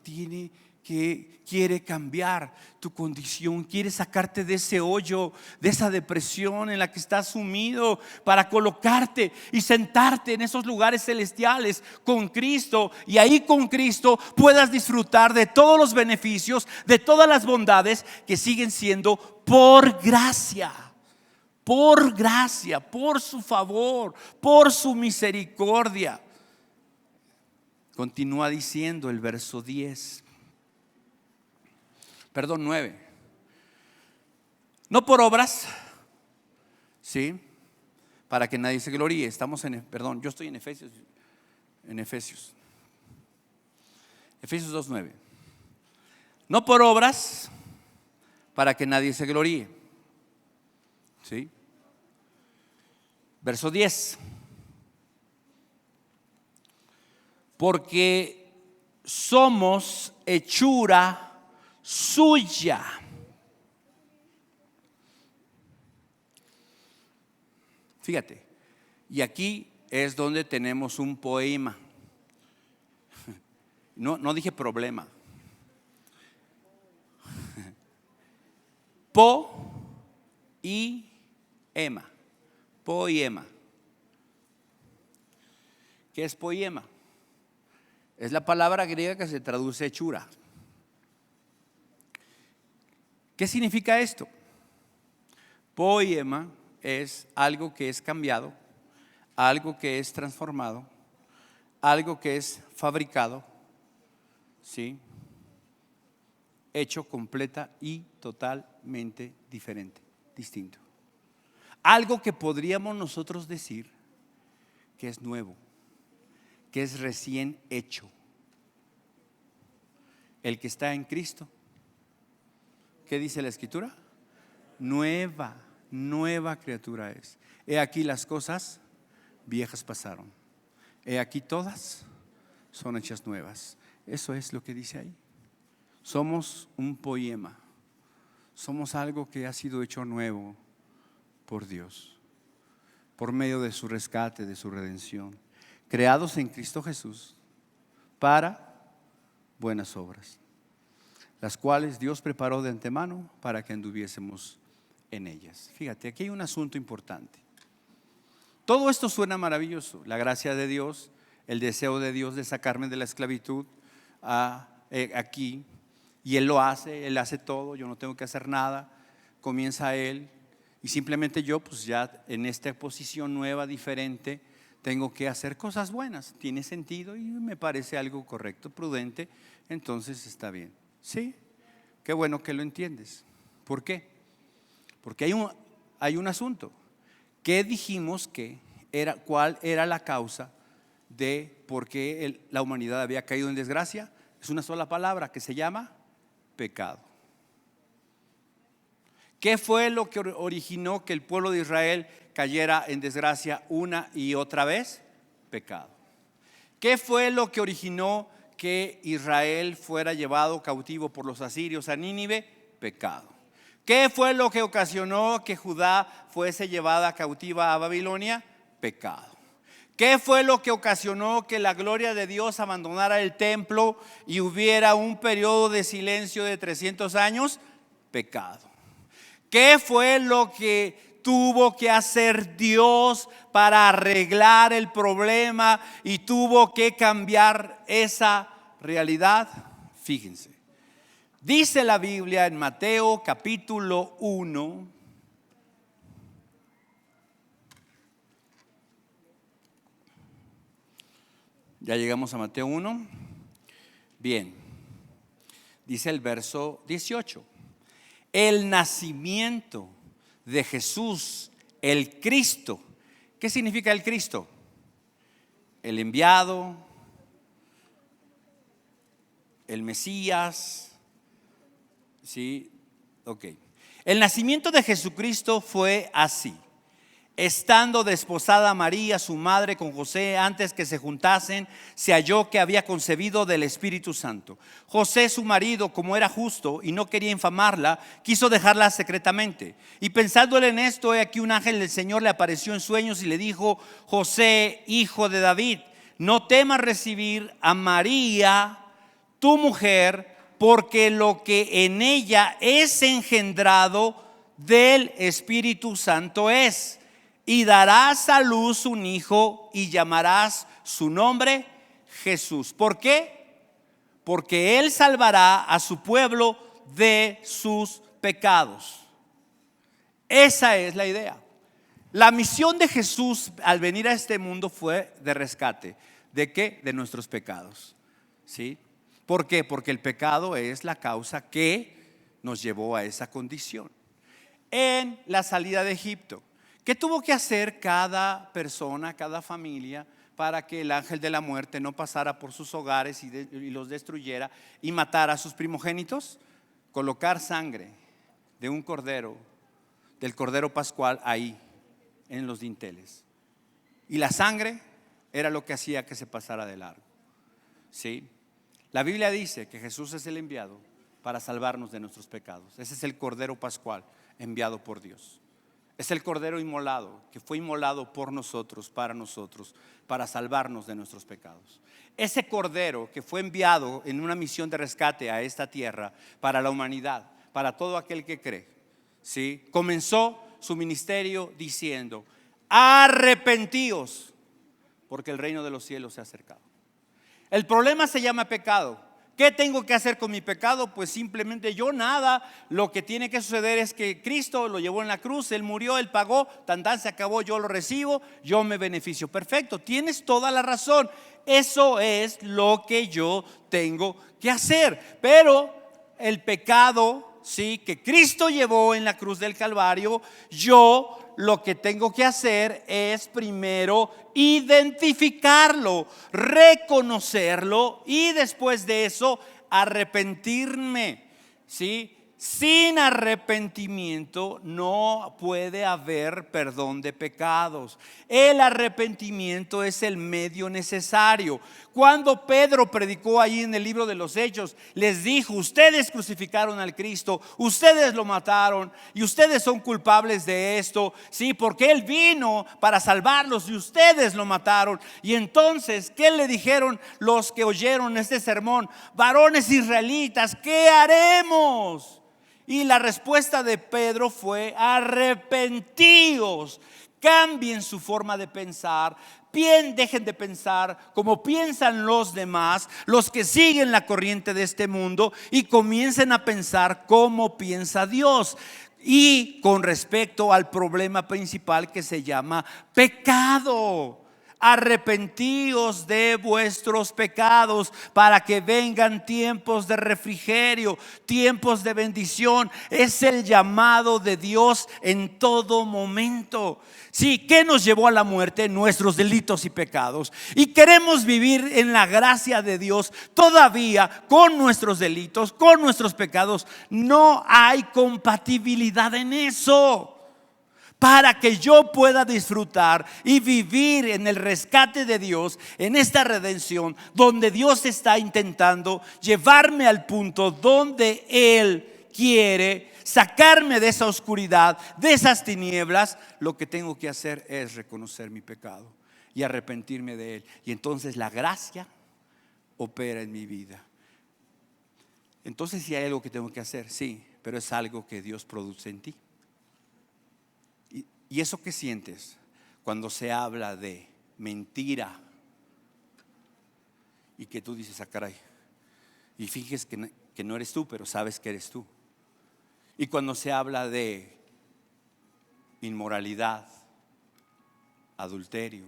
quiere cambiar tu condición, quiere sacarte de ese hoyo, de esa depresión en la que estás sumido, para colocarte y sentarte en esos lugares celestiales con Cristo, y ahí con Cristo puedas disfrutar de todos los beneficios, de todas las bondades que siguen siendo por gracia, por su favor, por su misericordia. Continúa diciendo el verso 9. No por obras, ¿sí? Para que nadie se gloríe. Yo estoy en Efesios. Efesios 2:9. No por obras, para que nadie se gloríe, ¿sí? Verso 10. Porque somos hechura suya. Fíjate, y aquí es donde tenemos un poema. No dije problema. Poema. ¿Qué es poema? Es la palabra griega que se traduce hechura. ¿Qué significa esto? Poema es algo que es cambiado, algo que es transformado, algo que es fabricado, ¿sí? Hecho completa y totalmente diferente, distinto. Algo que podríamos nosotros decir que es nuevo, que es recién hecho. El que está en Cristo, ¿qué dice la Escritura? Nueva criatura es. He aquí las cosas viejas pasaron, he aquí todas son hechas nuevas. Eso es lo que dice ahí. Somos un poema, somos algo que ha sido hecho nuevo por Dios, por medio de su rescate, de su redención, creados en Cristo Jesús para buenas obras, las cuales Dios preparó de antemano para que anduviésemos en ellas. Fíjate, aquí hay un asunto importante. Todo esto suena maravilloso, la gracia de Dios, el deseo de Dios de sacarme de la esclavitud aquí, y Él lo hace, Él hace todo, yo no tengo que hacer nada, comienza Él, y simplemente yo pues ya en esta posición nueva, diferente, tengo que hacer cosas buenas. Tiene sentido y me parece algo correcto, prudente, entonces está bien. Sí, qué bueno que lo entiendes. ¿Por qué? Porque hay un asunto. ¿Qué dijimos cuál era la causa de por qué la humanidad había caído en desgracia? Es una sola palabra que se llama pecado. ¿Qué fue lo que originó que el pueblo de Israel cayera en desgracia una y otra vez? Pecado. ¿Qué fue lo que originó que Israel fuera llevado cautivo por los asirios a Nínive? Pecado. ¿Qué fue lo que ocasionó que Judá fuese llevada cautiva a Babilonia? Pecado. ¿Qué fue lo que ocasionó que la gloria de Dios abandonara el templo y hubiera un periodo de silencio de 300 años? Pecado. ¿Qué fue lo que tuvo que hacer Dios para arreglar el problema y tuvo que cambiar esa realidad? Fíjense, dice la Biblia en Mateo capítulo 1, ya llegamos a Mateo 1, bien, dice el verso 18. El nacimiento de Jesús, el Cristo. ¿Qué significa el Cristo? El enviado, el Mesías. ¿Sí? Ok. El nacimiento de Jesucristo fue así. Estando desposada María, su madre, con José, antes que se juntasen, se halló que había concebido del Espíritu Santo. José, su marido, como era justo y no quería infamarla, quiso dejarla secretamente. Y pensándole en esto, he aquí un ángel del Señor le apareció en sueños y le dijo: José, hijo de David, no temas recibir a María, tu mujer, porque lo que en ella es engendrado del Espíritu Santo es. Y darás a luz un hijo y llamarás su nombre Jesús. ¿Por qué? Porque él salvará a su pueblo de sus pecados. Esa es la idea. La misión de Jesús al venir a este mundo fue de rescate. ¿De qué? De nuestros pecados. ¿Sí? ¿Por qué? Porque el pecado es la causa que nos llevó a esa condición. En la salida de Egipto, ¿qué tuvo que hacer cada persona, cada familia, para que el ángel de la muerte no pasara por sus hogares y los destruyera y matara a sus primogénitos? Colocar sangre de un cordero, del cordero pascual, ahí en los dinteles. Y la sangre era lo que hacía que se pasara de largo. ¿Sí? La Biblia dice que Jesús es el enviado para salvarnos de nuestros pecados. Ese es el cordero pascual enviado por Dios. Es el cordero inmolado, que fue inmolado por nosotros, para salvarnos de nuestros pecados. Ese cordero que fue enviado en una misión de rescate a esta tierra para la humanidad, para todo aquel que cree, ¿sí? Comenzó su ministerio diciendo: arrepentíos, porque el reino de los cielos se ha acercado. El problema se llama pecado. ¿Qué tengo que hacer con mi pecado? Pues simplemente yo nada. Lo que tiene que suceder es que Cristo lo llevó en la cruz, Él murió, Él pagó, tan se acabó, yo lo recibo, yo me beneficio. Perfecto, tienes toda la razón. Eso es lo que yo tengo que hacer. Pero el pecado, sí, que Cristo llevó en la cruz del Calvario, yo lo que tengo que hacer es primero identificarlo, reconocerlo y después de eso arrepentirme, ¿sí? Sin arrepentimiento no puede haber perdón de pecados. El arrepentimiento es el medio necesario. Cuando Pedro predicó ahí en el libro de los Hechos, les dijo: ustedes crucificaron al Cristo, ustedes lo mataron y ustedes son culpables de esto, sí, porque Él vino para salvarlos y ustedes lo mataron. Y entonces, ¿qué le dijeron los que oyeron este sermón? Varones israelitas, ¿qué haremos? Y la respuesta de Pedro fue: arrepentíos, cambien su forma de pensar, dejen de pensar como piensan los demás, los que siguen la corriente de este mundo, y comiencen a pensar como piensa Dios. Y con respecto al problema principal que se llama pecado. Arrepentíos de vuestros pecados para que vengan tiempos de refrigerio, tiempos de bendición. Es el llamado de Dios en todo momento. Sí, ¿qué nos llevó a la muerte? Nuestros delitos y pecados. Y queremos vivir en la gracia de Dios todavía con nuestros delitos, con nuestros pecados. No hay compatibilidad en eso. Para que yo pueda disfrutar y vivir en el rescate de Dios, en esta redención, donde Dios está intentando llevarme al punto donde Él quiere sacarme de esa oscuridad, de esas tinieblas, lo que tengo que hacer es reconocer mi pecado y arrepentirme de él. Y entonces la gracia opera en mi vida. Entonces si hay algo que tengo que hacer, sí, pero es algo que Dios produce en ti. ¿Y eso que sientes cuando se habla de mentira? Y que tú dices, caray. Y finges que no eres tú, pero sabes que eres tú. Y cuando se habla de inmoralidad, adulterio,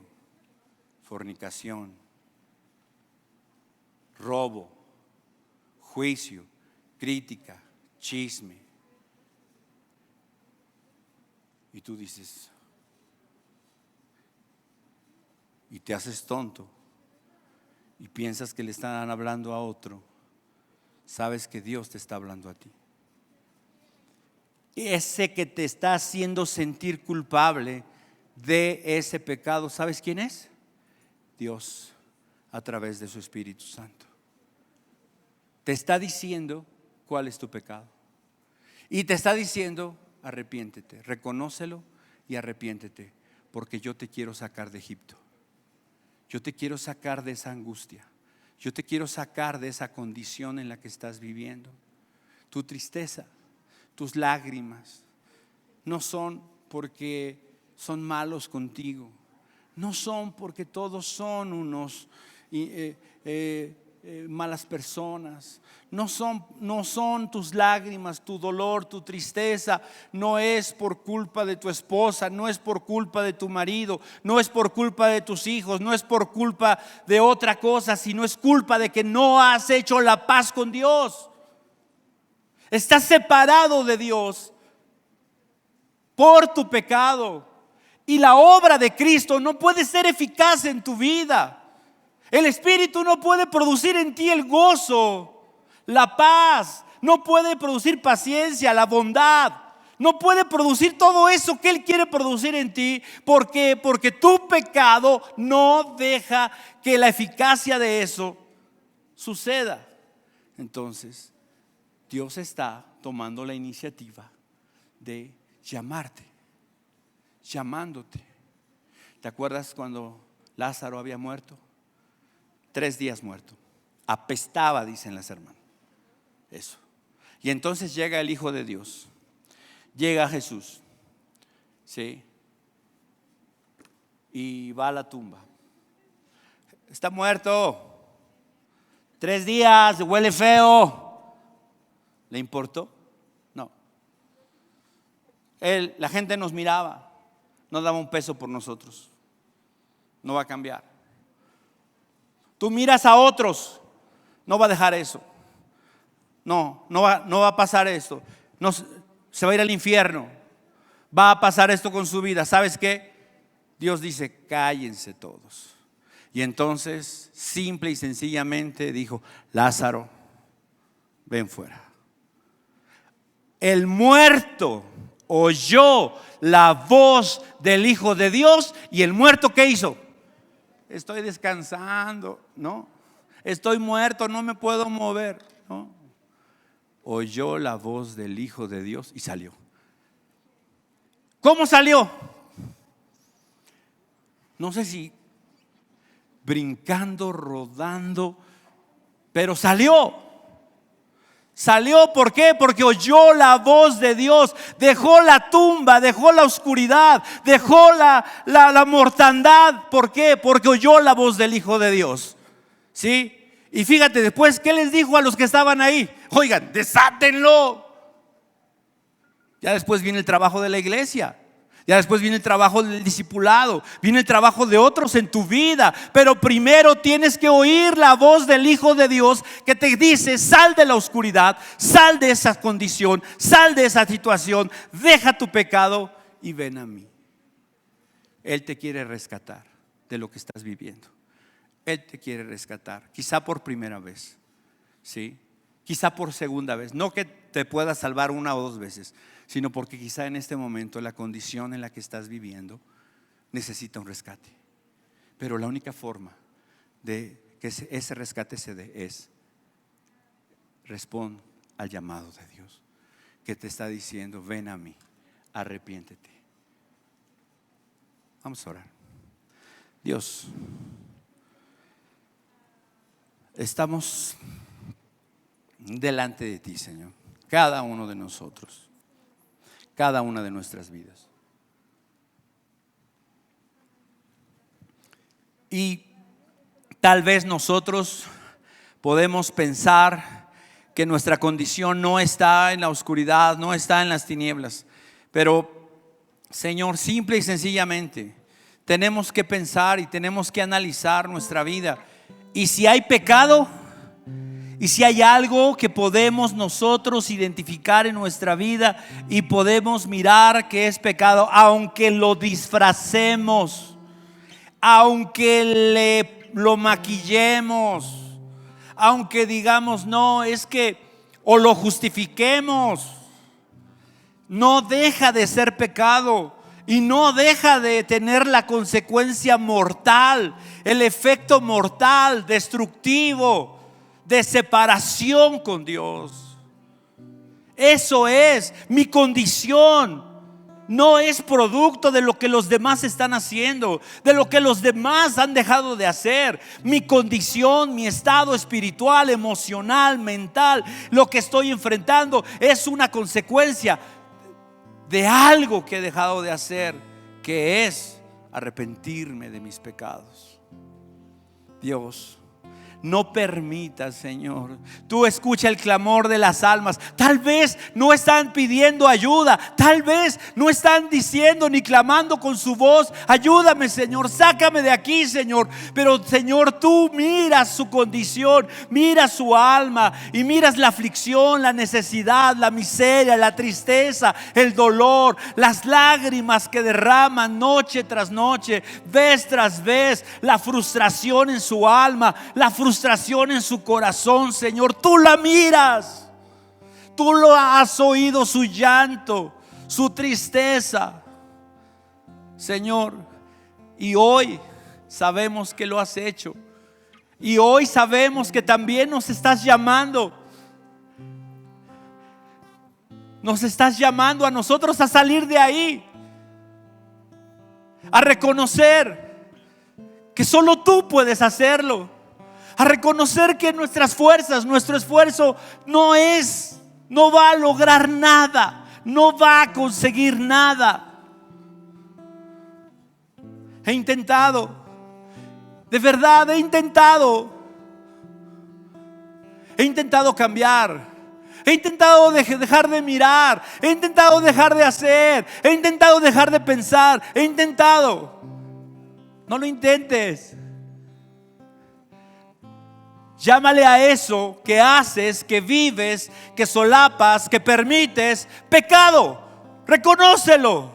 fornicación, robo, juicio, crítica, chisme. Y tú dices, y te haces tonto y piensas que le están hablando a otro. Sabes que Dios te está hablando a ti. Ese que te está haciendo sentir culpable de ese pecado, ¿sabes quién es? Dios, a través de su Espíritu Santo. Te está diciendo cuál es tu pecado. Y te está diciendo, arrepiéntete, reconócelo y arrepiéntete, porque yo te quiero sacar de Egipto. Yo te quiero sacar de esa angustia. Yo te quiero sacar de esa condición en la que estás viviendo. Tu tristeza, tus lágrimas no son porque son malos contigo. No son porque todos son unos malas personas. No son tus lágrimas, tu dolor, tu tristeza. No es por culpa de tu esposa, no es por culpa de tu marido, no es por culpa de tus hijos, no es por culpa de otra cosa, sino es culpa de que no has hecho la paz con Dios. Estás separado de Dios por tu pecado. Y la obra de Cristo no puede ser eficaz en tu vida. El Espíritu no puede producir en ti el gozo, la paz, no puede producir paciencia, la bondad, no puede producir todo eso que Él quiere producir en ti. ¿Por qué? Porque tu pecado no deja que la eficacia de eso suceda. Entonces, Dios está tomando la iniciativa de llamarte, llamándote. ¿Te acuerdas cuando Lázaro había muerto? 3 días muerto. Apestaba, dicen las hermanas. Eso. Y entonces llega el Hijo de Dios. Llega Jesús. ¿Sí? Y va a la tumba. Está muerto. 3 días, huele feo. ¿Le importó? No. La gente nos miraba. No daba un peso por nosotros. No va a cambiar. Tú miras a otros, no va a dejar eso. No va a pasar esto. No, se va a ir al infierno. Va a pasar esto con su vida. ¿Sabes qué? Dios dice, cállense todos. Y entonces, simple y sencillamente dijo, Lázaro, ven fuera. El muerto oyó la voz del Hijo de Dios. ¿Y el muerto qué hizo? Estoy descansando, ¿no? Estoy muerto, no me puedo mover, ¿no? Oyó la voz del Hijo de Dios y salió. ¿Cómo salió? No sé si brincando, rodando, pero salió. Salió, ¿por qué? Porque oyó la voz de Dios. Dejó la tumba, dejó la oscuridad, dejó la mortandad. ¿Por qué? Porque oyó la voz del Hijo de Dios. ¿Sí? Y fíjate después, ¿qué les dijo a los que estaban ahí? Oigan, desátenlo. Ya después viene el trabajo de la iglesia. Ya después viene el trabajo del discipulado, viene el trabajo de otros en tu vida. Pero primero tienes que oír la voz del Hijo de Dios que te dice: sal de la oscuridad, sal de esa condición, sal de esa situación, deja tu pecado y ven a mí. Él te quiere rescatar de lo que estás viviendo. Él te quiere rescatar, quizá por primera vez, ¿sí? Quizá por segunda vez. No que te pueda salvar una o dos veces, sino porque quizá en este momento la condición en la que estás viviendo necesita un rescate. Pero la única forma de que ese rescate se dé es: responde al llamado de Dios que te está diciendo: ven a mí, arrepiéntete. Vamos a orar. Dios, estamos delante de ti, Señor, cada uno de nosotros, cada una de nuestras vidas. Y tal vez nosotros podemos pensar que nuestra condición no está en la oscuridad, no está en las tinieblas. Pero, Señor, simple y sencillamente tenemos que pensar y tenemos que analizar nuestra vida. Y si hay pecado, y si hay algo que podemos nosotros identificar en nuestra vida y podemos mirar que es pecado, aunque lo disfracemos, aunque lo maquillemos, aunque digamos no, es que, o lo justifiquemos, no deja de ser pecado y no deja de tener la consecuencia mortal, el efecto mortal, destructivo, de separación con Dios. Eso es mi condición. No es producto de lo que los demás están haciendo, de lo que los demás han dejado de hacer. Mi condición, mi estado espiritual, emocional, mental, lo que estoy enfrentando es una consecuencia de algo que he dejado de hacer, que es arrepentirme de mis pecados. Dios, no permitas, Señor. Tú escucha el clamor de las almas. Tal vez no están pidiendo ayuda, tal vez no están diciendo ni clamando con su voz: ayúdame, Señor, sácame de aquí, Señor. Pero, Señor, tú miras su condición, miras su alma y miras la aflicción, la necesidad, la miseria, la tristeza, el dolor, las lágrimas que derraman noche tras noche, vez tras vez, la frustración en su alma, la frustración en su corazón. Señor, tú la miras, tú lo has oído, su llanto, su tristeza, Señor. Y hoy sabemos que lo has hecho, y hoy sabemos que también nos estás llamando. Nos estás llamando a nosotros a salir de ahí, a reconocer que solo tú puedes hacerlo, a reconocer que nuestras fuerzas, nuestro esfuerzo no va a lograr nada, no va a conseguir nada. He intentado, de verdad he intentado cambiar, he intentado dejar de mirar, he intentado dejar de hacer, he intentado dejar de pensar, he intentado. No lo intentes. Llámale a eso que haces, que vives, que solapas, que permites, pecado. Reconócelo.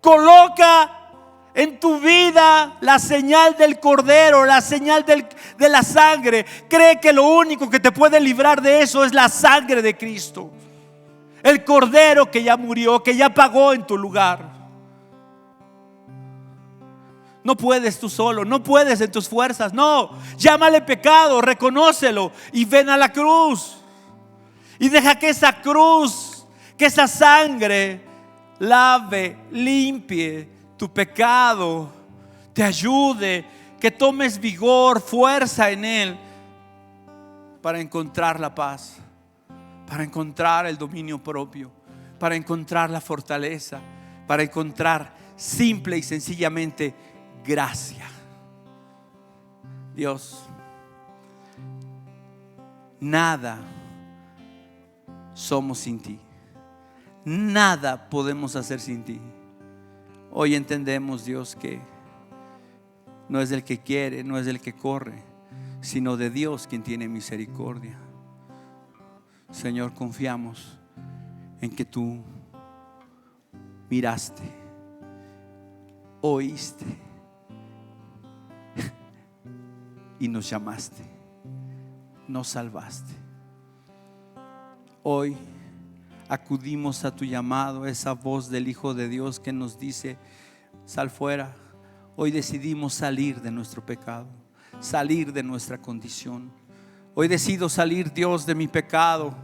Coloca en tu vida la señal del cordero, la señal de la sangre. Cree que lo único que te puede librar de eso es la sangre de Cristo, el cordero que ya murió, que ya pagó en tu lugar. No puedes tú solo, no puedes en tus fuerzas, no. Llámale pecado, reconócelo y ven a la cruz. Y deja que esa cruz, que esa sangre lave, limpie tu pecado, te ayude, que tomes vigor, fuerza en Él para encontrar la paz, para encontrar el dominio propio, para encontrar la fortaleza, para encontrar simple y sencillamente gracia. Dios, nada somos sin ti, nada podemos hacer sin ti. Hoy entendemos, Dios, que no es del que quiere, no es del que corre, sino de Dios quien tiene misericordia. Señor, confiamos en que tú miraste, oíste y nos llamaste, nos salvaste. Hoy acudimos a tu llamado, esa voz del Hijo de Dios que nos dice: sal fuera. Hoy decidimos salir de nuestro pecado, salir de nuestra condición. Hoy decido salir, Dios, de mi pecado.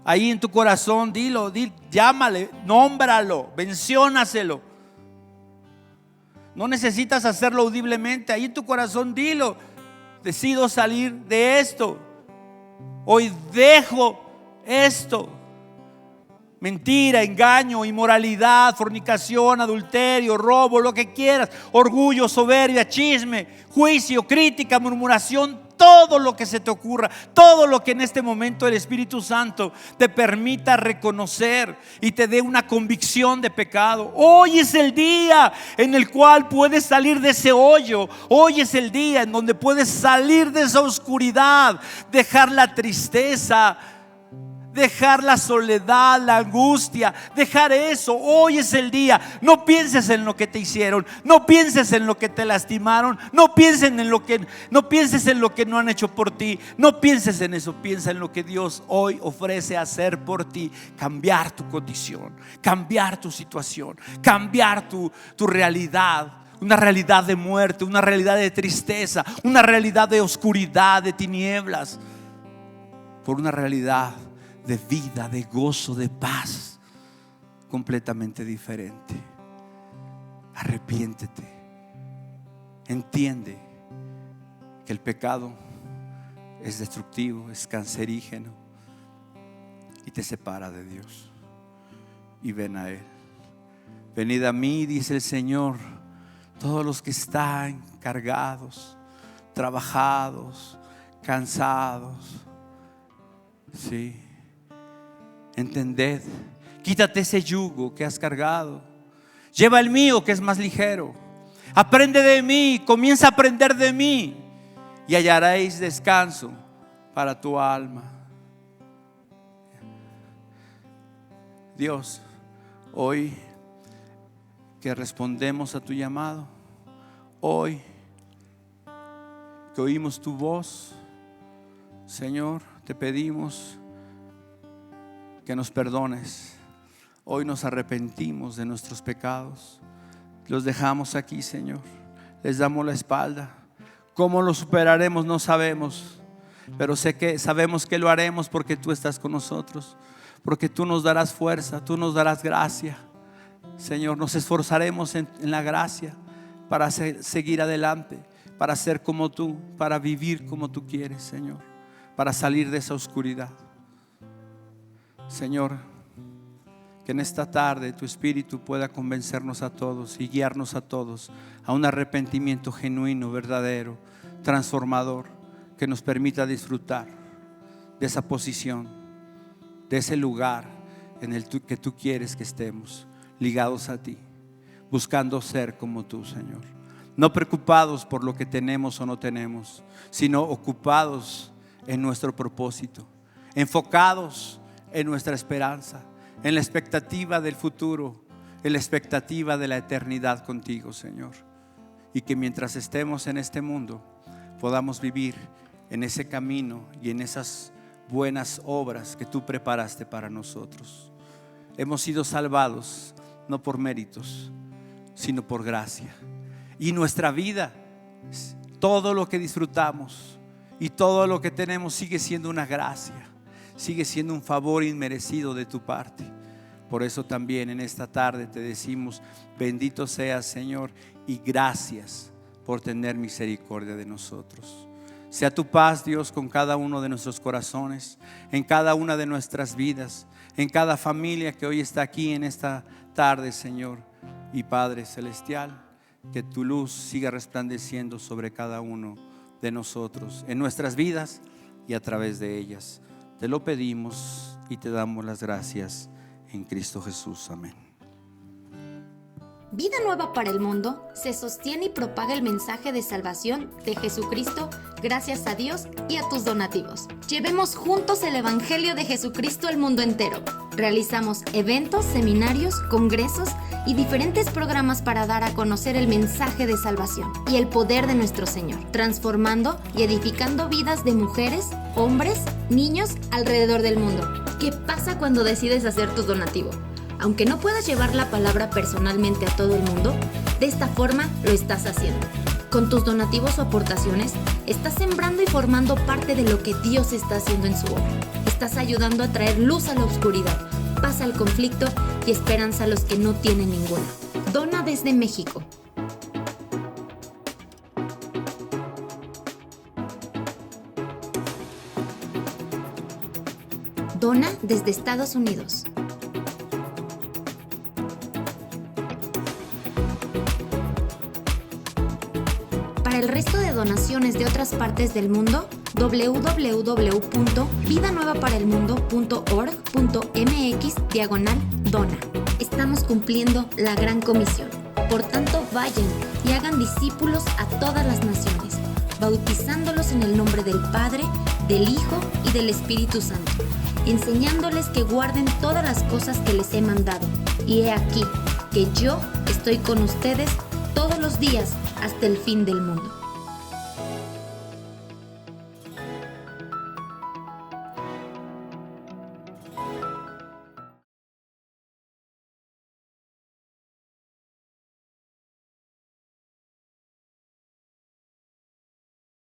Ahí en tu corazón, dilo, llámale, nómbralo, menciónaselo. No necesitas hacerlo audiblemente. Ahí en tu corazón, dilo: decido salir de esto. Hoy dejo esto. Mentira, engaño, inmoralidad, fornicación, adulterio, robo, lo que quieras, orgullo, soberbia, chisme, juicio, crítica, murmuración, todo lo que se te ocurra, todo lo que en este momento el Espíritu Santo te permita reconocer y te dé una convicción de pecado. Hoy es el día en el cual puedes salir de ese hoyo. Hoy es el día en donde puedes salir de esa oscuridad, dejar la tristeza, dejar la soledad, la angustia, dejar eso. Hoy es el día. No pienses en lo que te hicieron, no pienses en lo que te lastimaron, no pienses en lo que no han hecho por ti. No pienses en eso, piensa en lo que Dios hoy ofrece hacer por ti. Cambiar tu condición, cambiar tu situación, cambiar tu realidad. Una realidad de muerte, una realidad de tristeza, una realidad de oscuridad, de tinieblas, por una realidad de vida, de gozo, de paz completamente diferente. Arrepiéntete. Entiende que el pecado es destructivo, es cancerígeno y te separa de Dios. Y ven a Él. Venid a mí, dice el Señor, todos los que están cargados, trabajados, cansados. Sí. Entended, quítate ese yugo que has cargado, lleva el mío que es más ligero. Aprende de mí, comienza a aprender de mí y hallaréis descanso para tu alma. Dios, hoy que respondemos a tu llamado, hoy que oímos tu voz, Señor, te pedimos que nos perdones. Hoy nos arrepentimos de nuestros pecados, los dejamos aquí, Señor, les damos la espalda. ¿Cómo lo superaremos? No sabemos, pero sabemos que lo haremos porque tú estás con nosotros, porque tú nos darás fuerza, tú nos darás gracia. Señor, nos esforzaremos en la gracia para seguir adelante, para ser como tú, para vivir como tú quieres, Señor, para salir de esa oscuridad. Señor, que en esta tarde tu Espíritu pueda convencernos a todos y guiarnos a todos a un arrepentimiento genuino, verdadero, transformador, que nos permita disfrutar de esa posición, de ese lugar en el que tú quieres que estemos, ligados a ti, buscando ser como tú, Señor. No preocupados por lo que tenemos o no tenemos, sino ocupados en nuestro propósito, enfocados en nuestra esperanza, en la expectativa del futuro, en la expectativa de la eternidad contigo, Señor. Y que mientras estemos en este mundo podamos vivir en ese camino y en esas buenas obras que tú preparaste para nosotros. Hemos sido salvados no por méritos, sino por gracia. Y nuestra vida, todo lo que disfrutamos y todo lo que tenemos sigue siendo una gracia, sigue siendo un favor inmerecido de tu parte. Por eso también en esta tarde te decimos: bendito seas, Señor, y gracias por tener misericordia de nosotros. Sea tu paz, Dios, con cada uno de nuestros corazones, en cada una de nuestras vidas, en cada familia que hoy está aquí en esta tarde, Señor. Y Padre celestial, que tu luz siga resplandeciendo sobre cada uno de nosotros, en nuestras vidas y a través de ellas. Te lo pedimos y te damos las gracias en Cristo Jesús. Amén. Vida Nueva para el Mundo se sostiene y propaga el mensaje de salvación de Jesucristo gracias a Dios y a tus donativos. Llevemos juntos el Evangelio de Jesucristo al mundo entero. Realizamos eventos, seminarios, congresos y diferentes programas para dar a conocer el mensaje de salvación y el poder de nuestro Señor, transformando y edificando vidas de mujeres, hombres, niños alrededor del mundo. ¿Qué pasa cuando decides hacer tu donativo? Aunque no puedas llevar la palabra personalmente a todo el mundo, de esta forma lo estás haciendo. Con tus donativos o aportaciones, estás sembrando y formando parte de lo que Dios está haciendo en su obra. Estás ayudando a traer luz a la oscuridad, paz al conflicto y esperanza a los que no tienen ninguna. Dona desde México. Dona desde Estados Unidos. Para el resto de donaciones de otras partes del mundo, www.vidanuevaparaelmundo.org.mx/dona. Estamos cumpliendo la gran comisión. Por tanto, vayan y hagan discípulos a todas las naciones, bautizándolos en el nombre del Padre, del Hijo y del Espíritu Santo, enseñándoles que guarden todas las cosas que les he mandado. Y he aquí que yo estoy con ustedes todos los días hasta el fin del mundo.